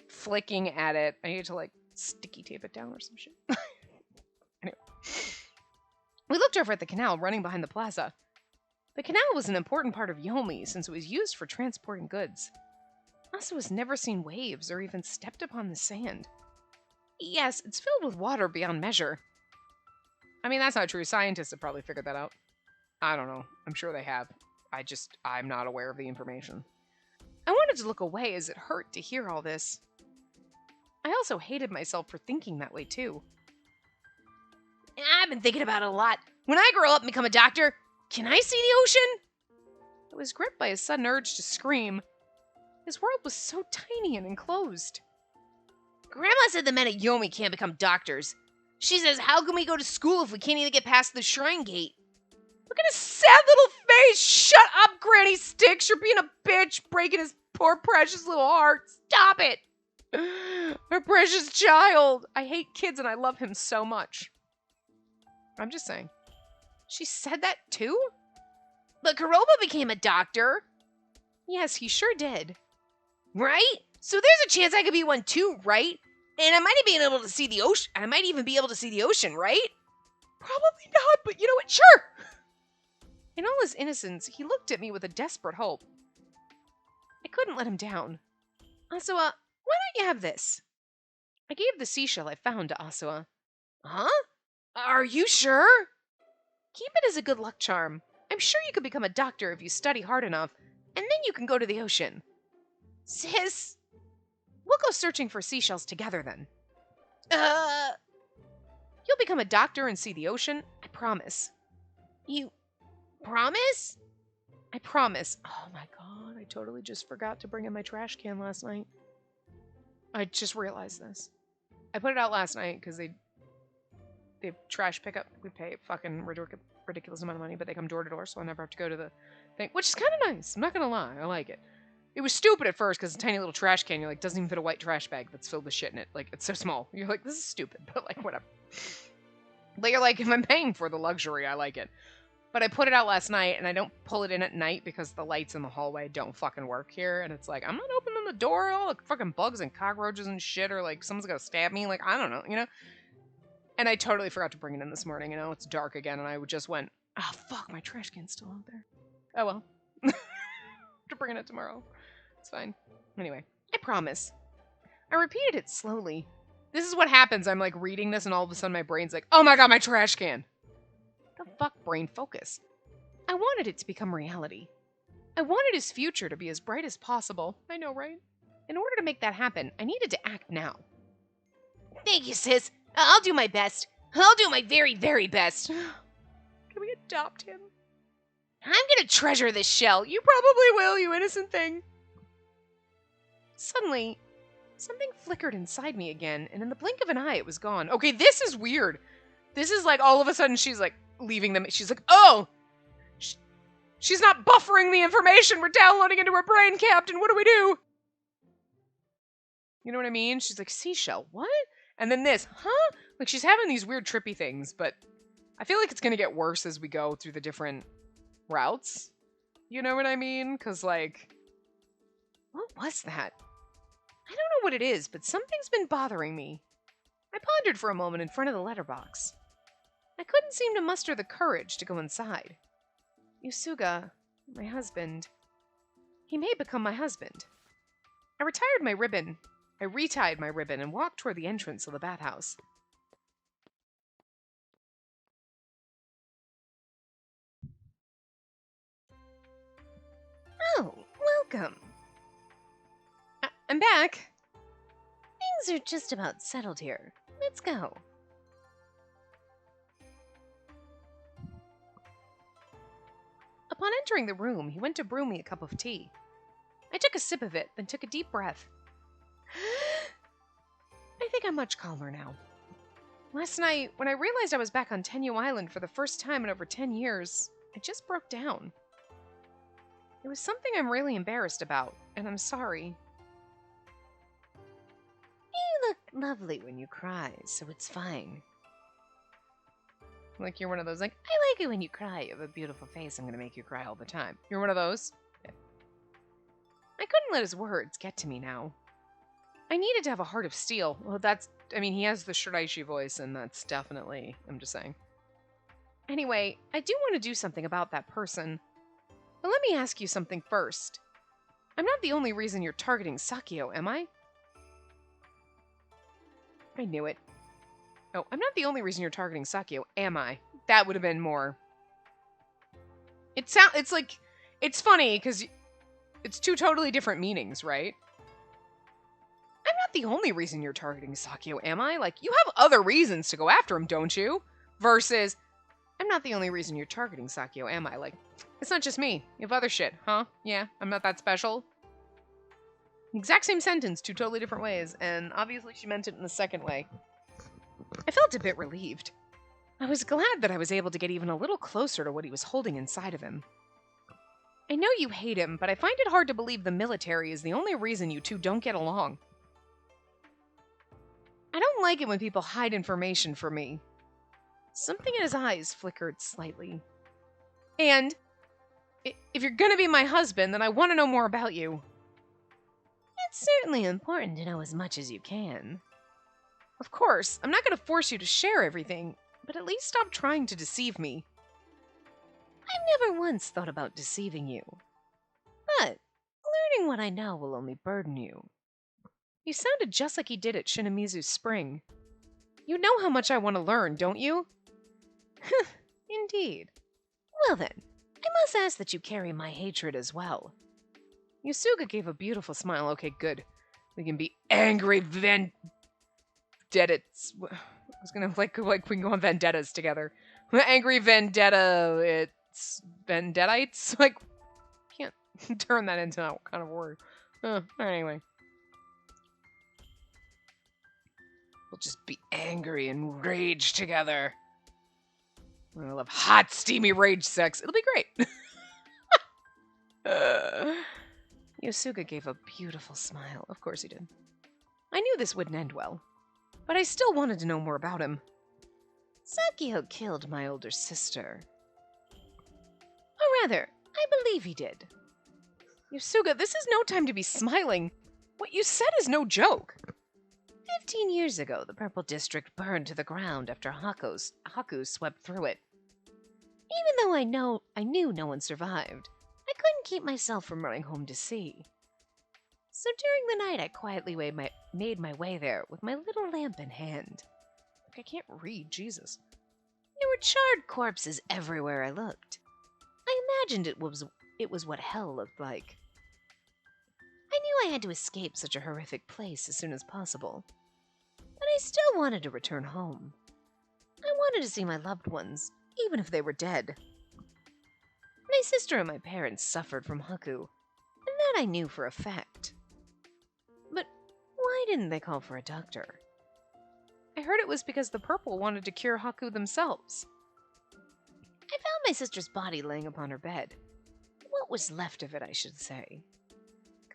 flicking at it. I need to, like, sticky tape it down or some shit. Anyway. We looked over at the canal running behind the plaza. The canal was an important part of Yomi since it was used for transporting goods. Asa has never seen waves or even stepped upon the sand. Yes, it's filled with water beyond measure. I mean, that's not true. Scientists have probably figured that out. I don't know. I'm sure they have. I'm not aware of the information. I wanted to look away as it hurt to hear all this. I also hated myself for thinking that way, too. I've been thinking about it a lot. When I grow up and become a doctor, can I see the ocean? I was gripped by a sudden urge to scream. His world was so tiny and enclosed. Grandma said the men at Yomi can't become doctors. She says, how can we go to school if we can't even get past the shrine gate? Look at his sad little face! Shut up, Granny Sticks! You're being a bitch, breaking his poor precious little heart. Stop it! Our precious child! I hate kids and I love him so much. I'm just saying. She said that too? But Kuroba became a doctor. Yes, he sure did. Right? So there's a chance I could be one too, right? And I might be able to see the ocean. I might even be able to see the ocean, right? Probably not, but you know what? Sure! In all his innocence, he looked at me with a desperate hope. I couldn't let him down. Asawa, why don't you have this? I gave the seashell I found to Asawa. Huh? Are you sure? Keep it as a good luck charm. I'm sure you could become a doctor if you study hard enough, and then you can go to the ocean. Sis, we'll go searching for seashells together then. You'll become a doctor and see the ocean, I promise. You promise? I promise. Oh my god, I totally just forgot to bring in my trash can last night. I just realized this. I put it out last night because they have trash pickup. We pay a fucking ridiculous amount of money, but they come door to door, so I never have to go to the thing, which is kind of nice. I'm not gonna lie, I like it. It was stupid at first because a tiny little trash can, you're like, doesn't even fit a white trash bag that's filled with shit in it. Like, it's so small. You're like, this is stupid, but like, whatever. But you're like, if I'm paying for the luxury, I like it. But I put it out last night, and I don't pull it in at night because the lights in the hallway don't fucking work here. And it's like, I'm not opening the door. All the fucking bugs and cockroaches and shit, or like someone's gonna stab me. Like, I don't know, you know? And I totally forgot to bring it in this morning. You know, it's dark again, and I just went, oh, fuck, my trash can's still out there. Oh, well. To bring it in tomorrow. It's fine. Anyway, I promise. I repeated it slowly. This is what happens. I'm like reading this, and all of a sudden my brain's like, oh my god, my trash can. The fuck, brain, focus. I wanted it to become reality. I wanted his future to be as bright as possible. I know, right? In order to make that happen, I needed to act now. Thank you, sis. I'll do my best. I'll do my very, very best. Can we adopt him? I'm gonna treasure this shell. You probably will, you innocent thing. Suddenly, something flickered inside me again, and in the blink of an eye, it was gone. Okay, this is weird. This is like, all of a sudden, she's like, leaving them. She's like, oh! She's not buffering the information we're downloading into her brain, Captain. What do we do? You know what I mean? She's like, seashell, what? And then this, huh? Like, she's having these weird trippy things, but I feel like it's going to get worse as we go through the different routes. You know what I mean? Because, like, what was that? I don't know what it is, but something's been bothering me. I pondered for a moment in front of the letterbox. I couldn't seem to muster the courage to go inside. Yosuga, my husband. He may become my husband. I retied my ribbon and walked toward the entrance of the bathhouse. Oh, welcome. I'm back. Things are just about settled here. Let's go. Upon entering the room, he went to brew me a cup of tea. I took a sip of it, then took a deep breath. I think I'm much calmer now. Last night, when I realized I was back on Tenyu Island for the first time in over 10 years, I just broke down. It was something I'm really embarrassed about, and I'm sorry. You look lovely when you cry, so it's fine. Like you're one of those, like, I like it when you cry. You have a beautiful face. I'm gonna make you cry all the time. You're one of those? Yeah. I couldn't let his words get to me now. I needed to have a heart of steel. Well, he has the Shiraishi voice, and that's definitely, I'm just saying. Anyway, I do want to do something about that person. But let me ask you something first. I'm not the only reason you're targeting Sakio, am I? I knew it. Oh, I'm not the only reason you're targeting Sakio, am I? That would have been more... It's like... It's funny, because it's two totally different meanings, right? I'm not the only reason you're targeting Sakio, am I? Like, you have other reasons to go after him, don't you? Versus, I'm not the only reason you're targeting Sakio, am I? Like, it's not just me. You have other shit, huh? Yeah, I'm not that special. Exact same sentence, two totally different ways, and obviously she meant it in the second way. I felt a bit relieved. I was glad that I was able to get even a little closer to what he was holding inside of him. I know you hate him, but I find it hard to believe the military is the only reason you two don't get along. I don't like it when people hide information from me. Something in his eyes flickered slightly. And if you're gonna be my husband, then I want to know more about you. It's certainly important to know as much as you can. Of course, I'm not going to force you to share everything, but at least stop trying to deceive me. I've never once thought about deceiving you. But learning what I know will only burden you. You sounded just like he did at Shinamizu's spring. You know how much I want to learn, don't you? Indeed. Well then, I must ask that you carry my hatred as well. Yosuga gave a beautiful smile. Okay, good. We can be angry vendettas. I was gonna like we can go on vendettas together. Angry vendetta. It's vendettites. Like, can't turn that into that kind of word. Anyway, we'll just be angry and rage together. I love hot, steamy rage sex. It'll be great. Yosuga gave a beautiful smile. Of course he did. I knew this wouldn't end well, but I still wanted to know more about him. Sakio killed my older sister. Or rather, I believe he did. Yosuga, this is no time to be smiling. What you said is no joke. 15 years ago, the Purple District burned to the ground after Haku swept through it. Even though I knew no one survived, I couldn't keep myself from running home to see. So during the night, I quietly made my way there with my little lamp in hand. I can't read, Jesus. There were charred corpses everywhere I looked. I imagined it was what hell looked like. I knew I had to escape such a horrific place as soon as possible. But I still wanted to return home. I wanted to see my loved ones, even if they were dead. My sister and my parents suffered from Haku, and that I knew for a fact. But why didn't they call for a doctor? I heard it was because the Purple wanted to cure Haku themselves. I found my sister's body laying upon her bed. What was left of it, I should say.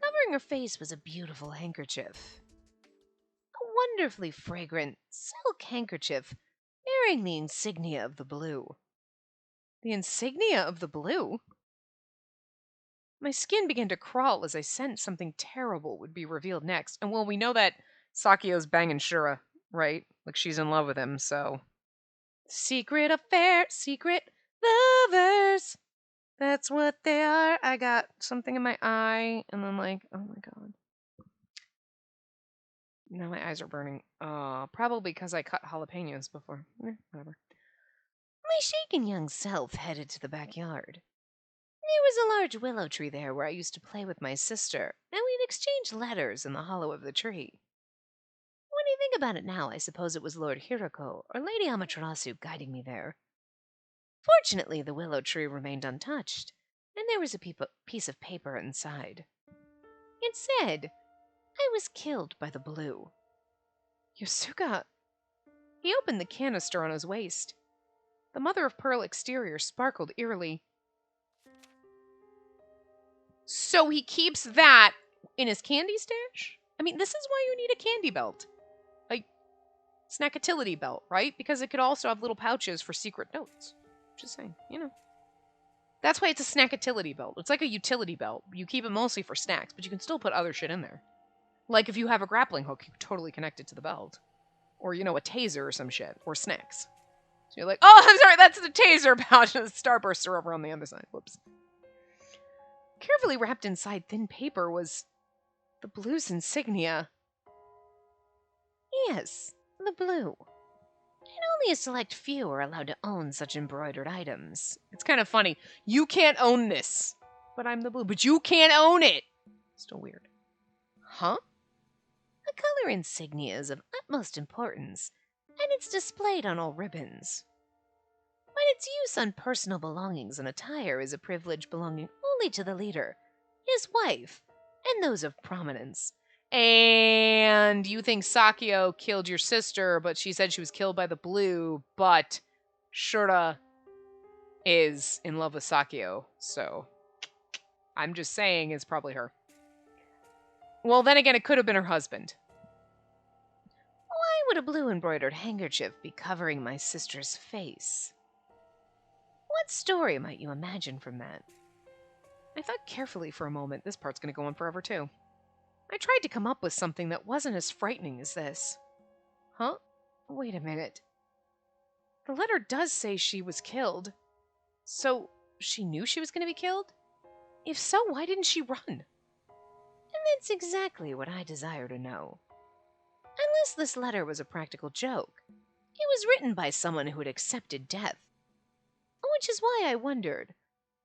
Covering her face was a beautiful handkerchief. wonderfully fragrant silk handkerchief bearing the insignia of the blue. The insignia of the blue? My skin began to crawl as I sensed something terrible would be revealed next. And well, we know that Sakio's banging Shura, right? Like she's in love with him, so. Secret affair, secret lovers. That's what they are. I got something in my eye, and I'm like, oh my god. Now my eyes are burning. Probably because I cut jalapenos before. Whatever. My shaken young self headed to the backyard. There was a large willow tree there where I used to play with my sister, and we'd exchange letters in the hollow of the tree. When I think about it now, I suppose it was Lord Hiroko or Lady Amaterasu guiding me there. Fortunately, the willow tree remained untouched, and there was a piece of paper inside. It said, I was killed by the blue. Yosuga. He opened the canister on his waist. The mother of pearl exterior sparkled eerily. So he keeps that in his candy stash? I mean, this is why you need a candy belt. A snackatility belt, right? Because it could also have little pouches for secret notes. Just saying, you know. That's why it's a snackatility belt. It's like a utility belt. You keep it mostly for snacks, but you can still put other shit in there. Like if you have a grappling hook, you totally connect it to the belt. Or, you know, a taser or some shit. Or snacks. So you're like, oh, I'm sorry, that's the taser pouch. The starbursts are over on the other side. Whoops. Carefully wrapped inside thin paper was the blue's insignia. Yes, the blue. And only a select few are allowed to own such embroidered items. It's kind of funny. You can't own this. But I'm the blue. But you can't own it. Still weird. Huh? A color insignia is of utmost importance, and it's displayed on all ribbons. But its use on personal belongings and attire is a privilege belonging only to the leader, his wife, and those of prominence. And you think Sakio killed your sister, but she said she was killed by the blue, but Shura is in love with Sakio, so I'm just saying it's probably her. Well, then again, it could have been her husband. Why would a blue embroidered handkerchief be covering my sister's face? What story might you imagine from that? I thought carefully for a moment. This part's going to go on forever, too. I tried to come up with something that wasn't as frightening as this. Huh? Wait a minute. The letter does say she was killed. So, she knew she was going to be killed? If so, why didn't she run? And that's exactly what I desire to know. Unless this letter was a practical joke, it was written by someone who had accepted death. Which is why I wondered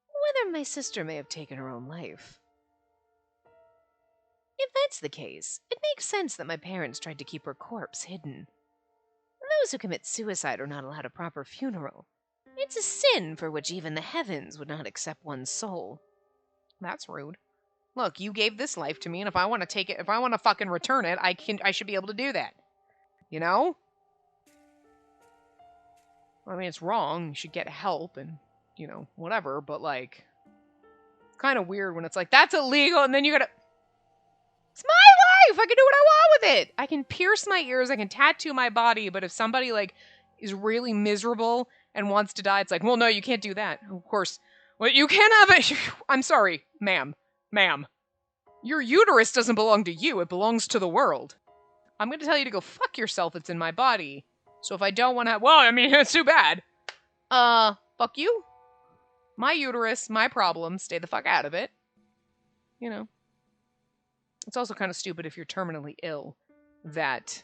whether my sister may have taken her own life. If that's the case, it makes sense that my parents tried to keep her corpse hidden. Those who commit suicide are not allowed a proper funeral. It's a sin for which even the heavens would not accept one's soul. That's rude. Look, you gave this life to me, and if I want to take it, if I want to fucking return it, I should be able to do that. You know? I mean, it's wrong. You should get help and, you know, whatever, but like, it's kind of weird when it's like, that's illegal, and then you gotta. It's my life! I can do what I want with it! I can pierce my ears, I can tattoo my body, but if somebody, like, is really miserable and wants to die, it's like, well, no, you can't do that. Of course. Well, you can't have it. I'm sorry, ma'am. Ma'am. Your uterus doesn't belong to you, it belongs to the world. I'm gonna tell you to go fuck yourself, it's in my body. So if I don't want to have, well, I mean, it's too bad. Fuck you. My uterus, my problem, stay the fuck out of it. You know. It's also kind of stupid if you're terminally ill that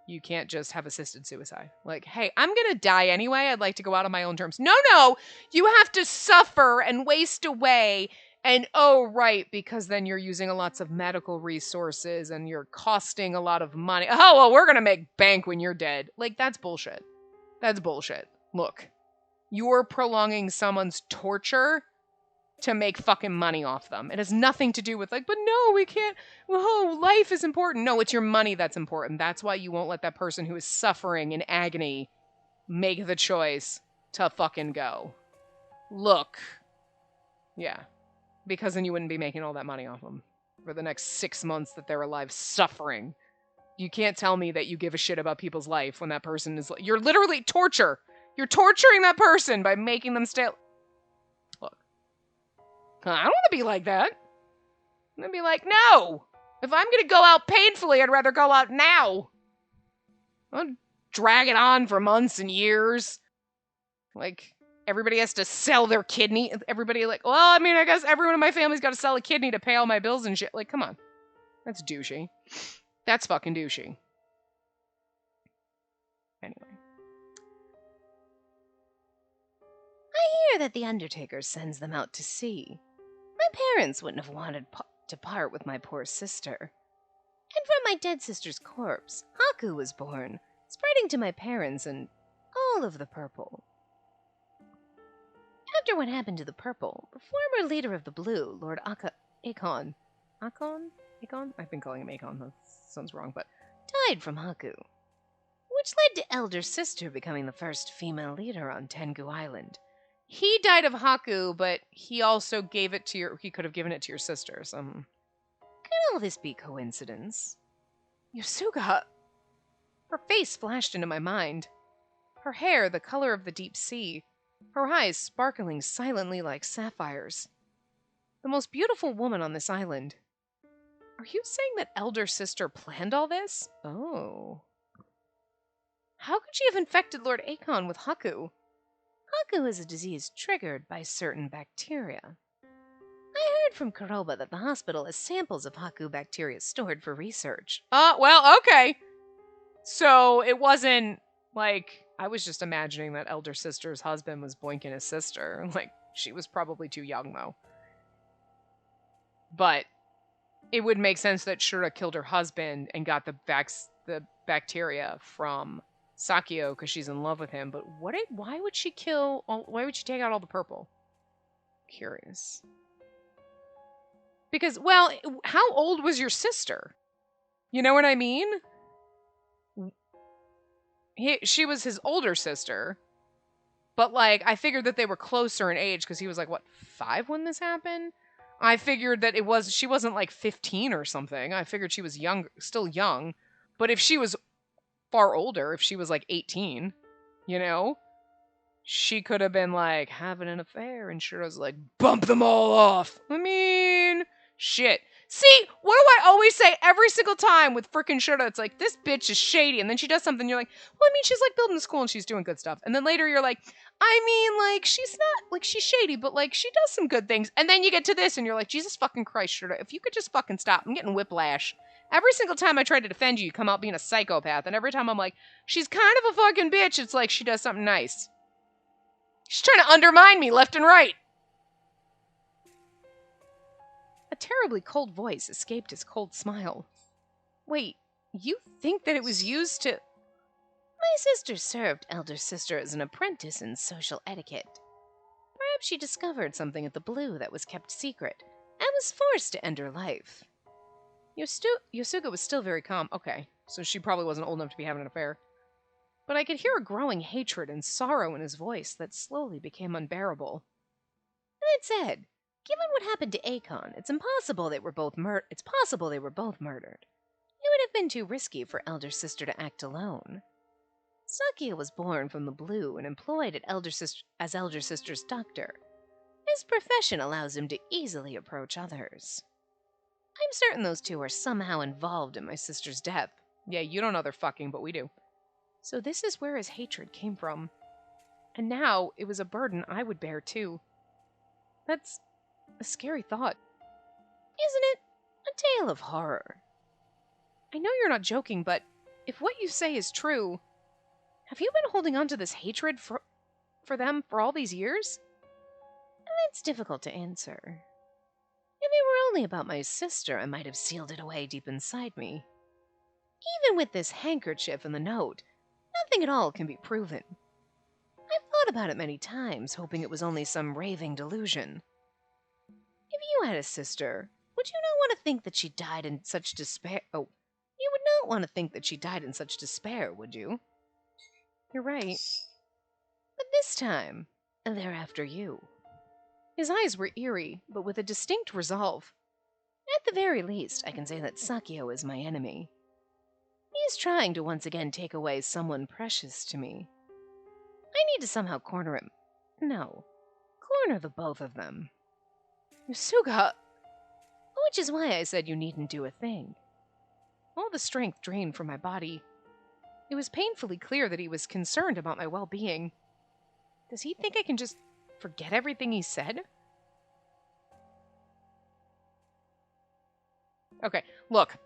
you can't just have assisted suicide. Like, hey, I'm gonna die anyway, I'd like to go out on my own terms. No, you have to suffer and waste away. And oh, right, because then you're using lots of medical resources and you're costing a lot of money. Oh, well, we're going to make bank when you're dead. Like, that's bullshit. That's bullshit. Look, you're prolonging someone's torture to make fucking money off them. It has nothing to do with, like, but no, we can't. Whoa, life is important. No, it's your money that's important. That's why you won't let that person who is suffering in agony make the choice to fucking go. Look. Yeah. Because then you wouldn't be making all that money off them for the next 6 months that they're alive suffering. You can't tell me that you give a shit about people's life when that person is... You're literally torture. You're torturing that person by making them stay... Look. I don't want to be like that. I'm going to be like, no. If I'm going to go out painfully, I'd rather go out now. I'll drag it on for months and years. Like, everybody has to sell their kidney. Everybody like, well, I mean, I guess everyone in my family's got to sell a kidney to pay all my bills and shit. Like, come on. That's douchey. That's fucking douchey. Anyway. I hear that the Undertaker sends them out to sea. My parents wouldn't have wanted to part with my poor sister. And from my dead sister's corpse, Haku was born, spreading to my parents and all of the purple. After what happened to the purple, the former leader of the blue, Lord Akon? I've been calling him Akon, that sounds wrong, but died from Haku, which led to elder sister becoming the first female leader on Tengu Island. He died of Haku, but he also gave it to your... He could have given it to your sister, so... Could all this be coincidence? Yosuga! Her face flashed into my mind. Her hair the color of the deep sea. Her eyes sparkling silently like sapphires. The most beautiful woman on this island. Are you saying that elder sister planned all this? Oh. How could she have infected Lord Akon with Haku? Haku is a disease triggered by certain bacteria. I heard from Kuroba that the hospital has samples of Haku bacteria stored for research. Well, okay. So it wasn't like... I was just imagining that elder sister's husband was boinking his sister. Like, she was probably too young, though. But it would make sense that Shura killed her husband and got the bacteria from Sakio because she's in love with him. But why would she why would she take out all the purple? Curious. Because, well, how old was your sister? You know what I mean? She was his older sister. But, like, I figured that they were closer in age because he was, like, what, 5 when this happened? I figured that she wasn't, like, 15 or something. I figured she was still young. But if she was far older, if she was, like, 18, you know, she could have been, like, having an affair. And Shura's like, bump them all off. I mean, shit. See, what do I always say every single time with frickin' Shura? It's like, this bitch is shady. And then she does something, you're like, well, I mean, she's, like, building a school and she's doing good stuff. And then later you're like, I mean, like, she's not, like, she's shady, but, like, she does some good things. And then you get to this and you're like, Jesus fucking Christ, Shura, if you could just fucking stop. I'm getting whiplash. Every single time I try to defend you, you come out being a psychopath. And every time I'm like, she's kind of a fucking bitch, it's like she does something nice. She's trying to undermine me left and right. A terribly cold voice escaped his cold smile. Wait, you think that it was used to... My sister served elder sister as an apprentice in social etiquette. Perhaps she discovered something at the Blue that was kept secret and was forced to end her life. Yosuga was still very calm. Okay, so she probably wasn't old enough to be having an affair. But I could hear a growing hatred and sorrow in his voice that slowly became unbearable. That said, given what happened to Akon, it's possible they were both murdered. It would have been too risky for elder sister to act alone. Sakio was born from the Blue and employed as elder sister's doctor. His profession allows him to easily approach others. I'm certain those two are somehow involved in my sister's death. Yeah, you don't know they're fucking, but we do. So this is where his hatred came from. And now it was a burden I would bear too. That's a scary thought. Isn't it? A tale of horror. I know you're not joking, but if what you say is true, have you been holding on to this hatred for them for all these years? It's difficult to answer. If it were only about my sister, I might have sealed it away deep inside me. Even with this handkerchief and the note, nothing at all can be proven. I've thought about it many times, hoping it was only some raving delusion. If you had a sister, would you not want to think that she died in such despair? Oh, you would not want to think that she died in such despair, would you? You're right. But this time, they're after you. His eyes were eerie, but with a distinct resolve. At the very least, I can say that Sakio is my enemy. He's trying to once again take away someone precious to me. I need to somehow corner him. No, corner the both of them. Yosuga! Which is why I said you needn't do a thing. All the strength drained from my body. It was painfully clear that he was concerned about my well-being. Does he think I can just forget everything he said? Okay, look.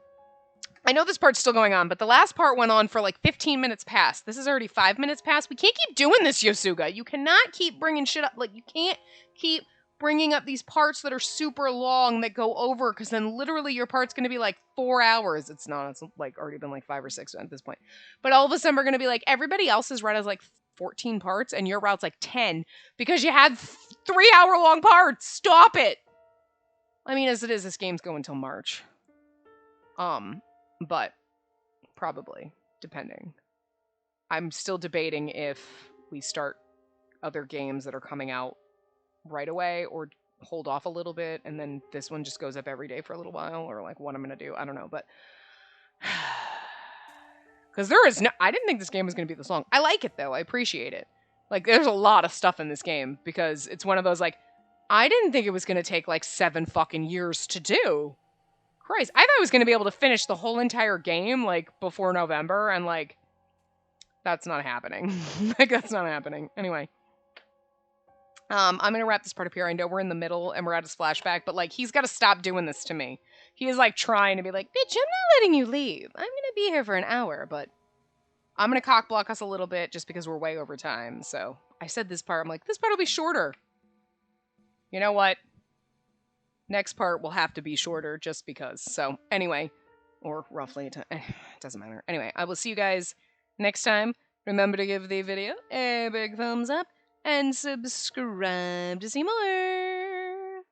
I know this part's still going on, but the last part went on for like 15 minutes past. This is already 5 minutes past. We can't keep doing this, Yosuga. You cannot keep bringing shit up. Like, you can't keep bringing up these parts that are super long that go over, because then literally your part's going to be like 4 hours. It's not. It's like already been like 5 or 6 at this point. But all of a sudden we're going to be like, everybody else's route has like 14 parts and your route's like 10 because you had 3 hour long parts. Stop it. I mean, as it is, this game's going until March. But probably, depending. I'm still debating if we start other games that are coming out right away or hold off a little bit and then this one just goes up every day for a little while, or like what I'm gonna do. I don't know, but because I didn't think this game was gonna be this long. I like it though. I appreciate it. Like, there's a lot of stuff in this game because it's one of those, like, I didn't think it was gonna take like 7 fucking years to do. Christ, I thought I was going to be able to finish the whole entire game, like, before November, and, like, that's not happening. Like, that's not happening. Anyway. I'm going to wrap this part up here. I know we're in the middle, and we're at his flashback, but, like, he's got to stop doing this to me. He is, like, trying to be like, bitch, I'm not letting you leave. I'm going to be here for an hour, but I'm going to cock block us a little bit just because we're way over time, so I said this part. I'm like, this part will be shorter. You know what? Next part will have to be shorter just because. So, anyway, or roughly, it doesn't matter. Anyway, I will see you guys next time. Remember to give the video a big thumbs up and subscribe to see more.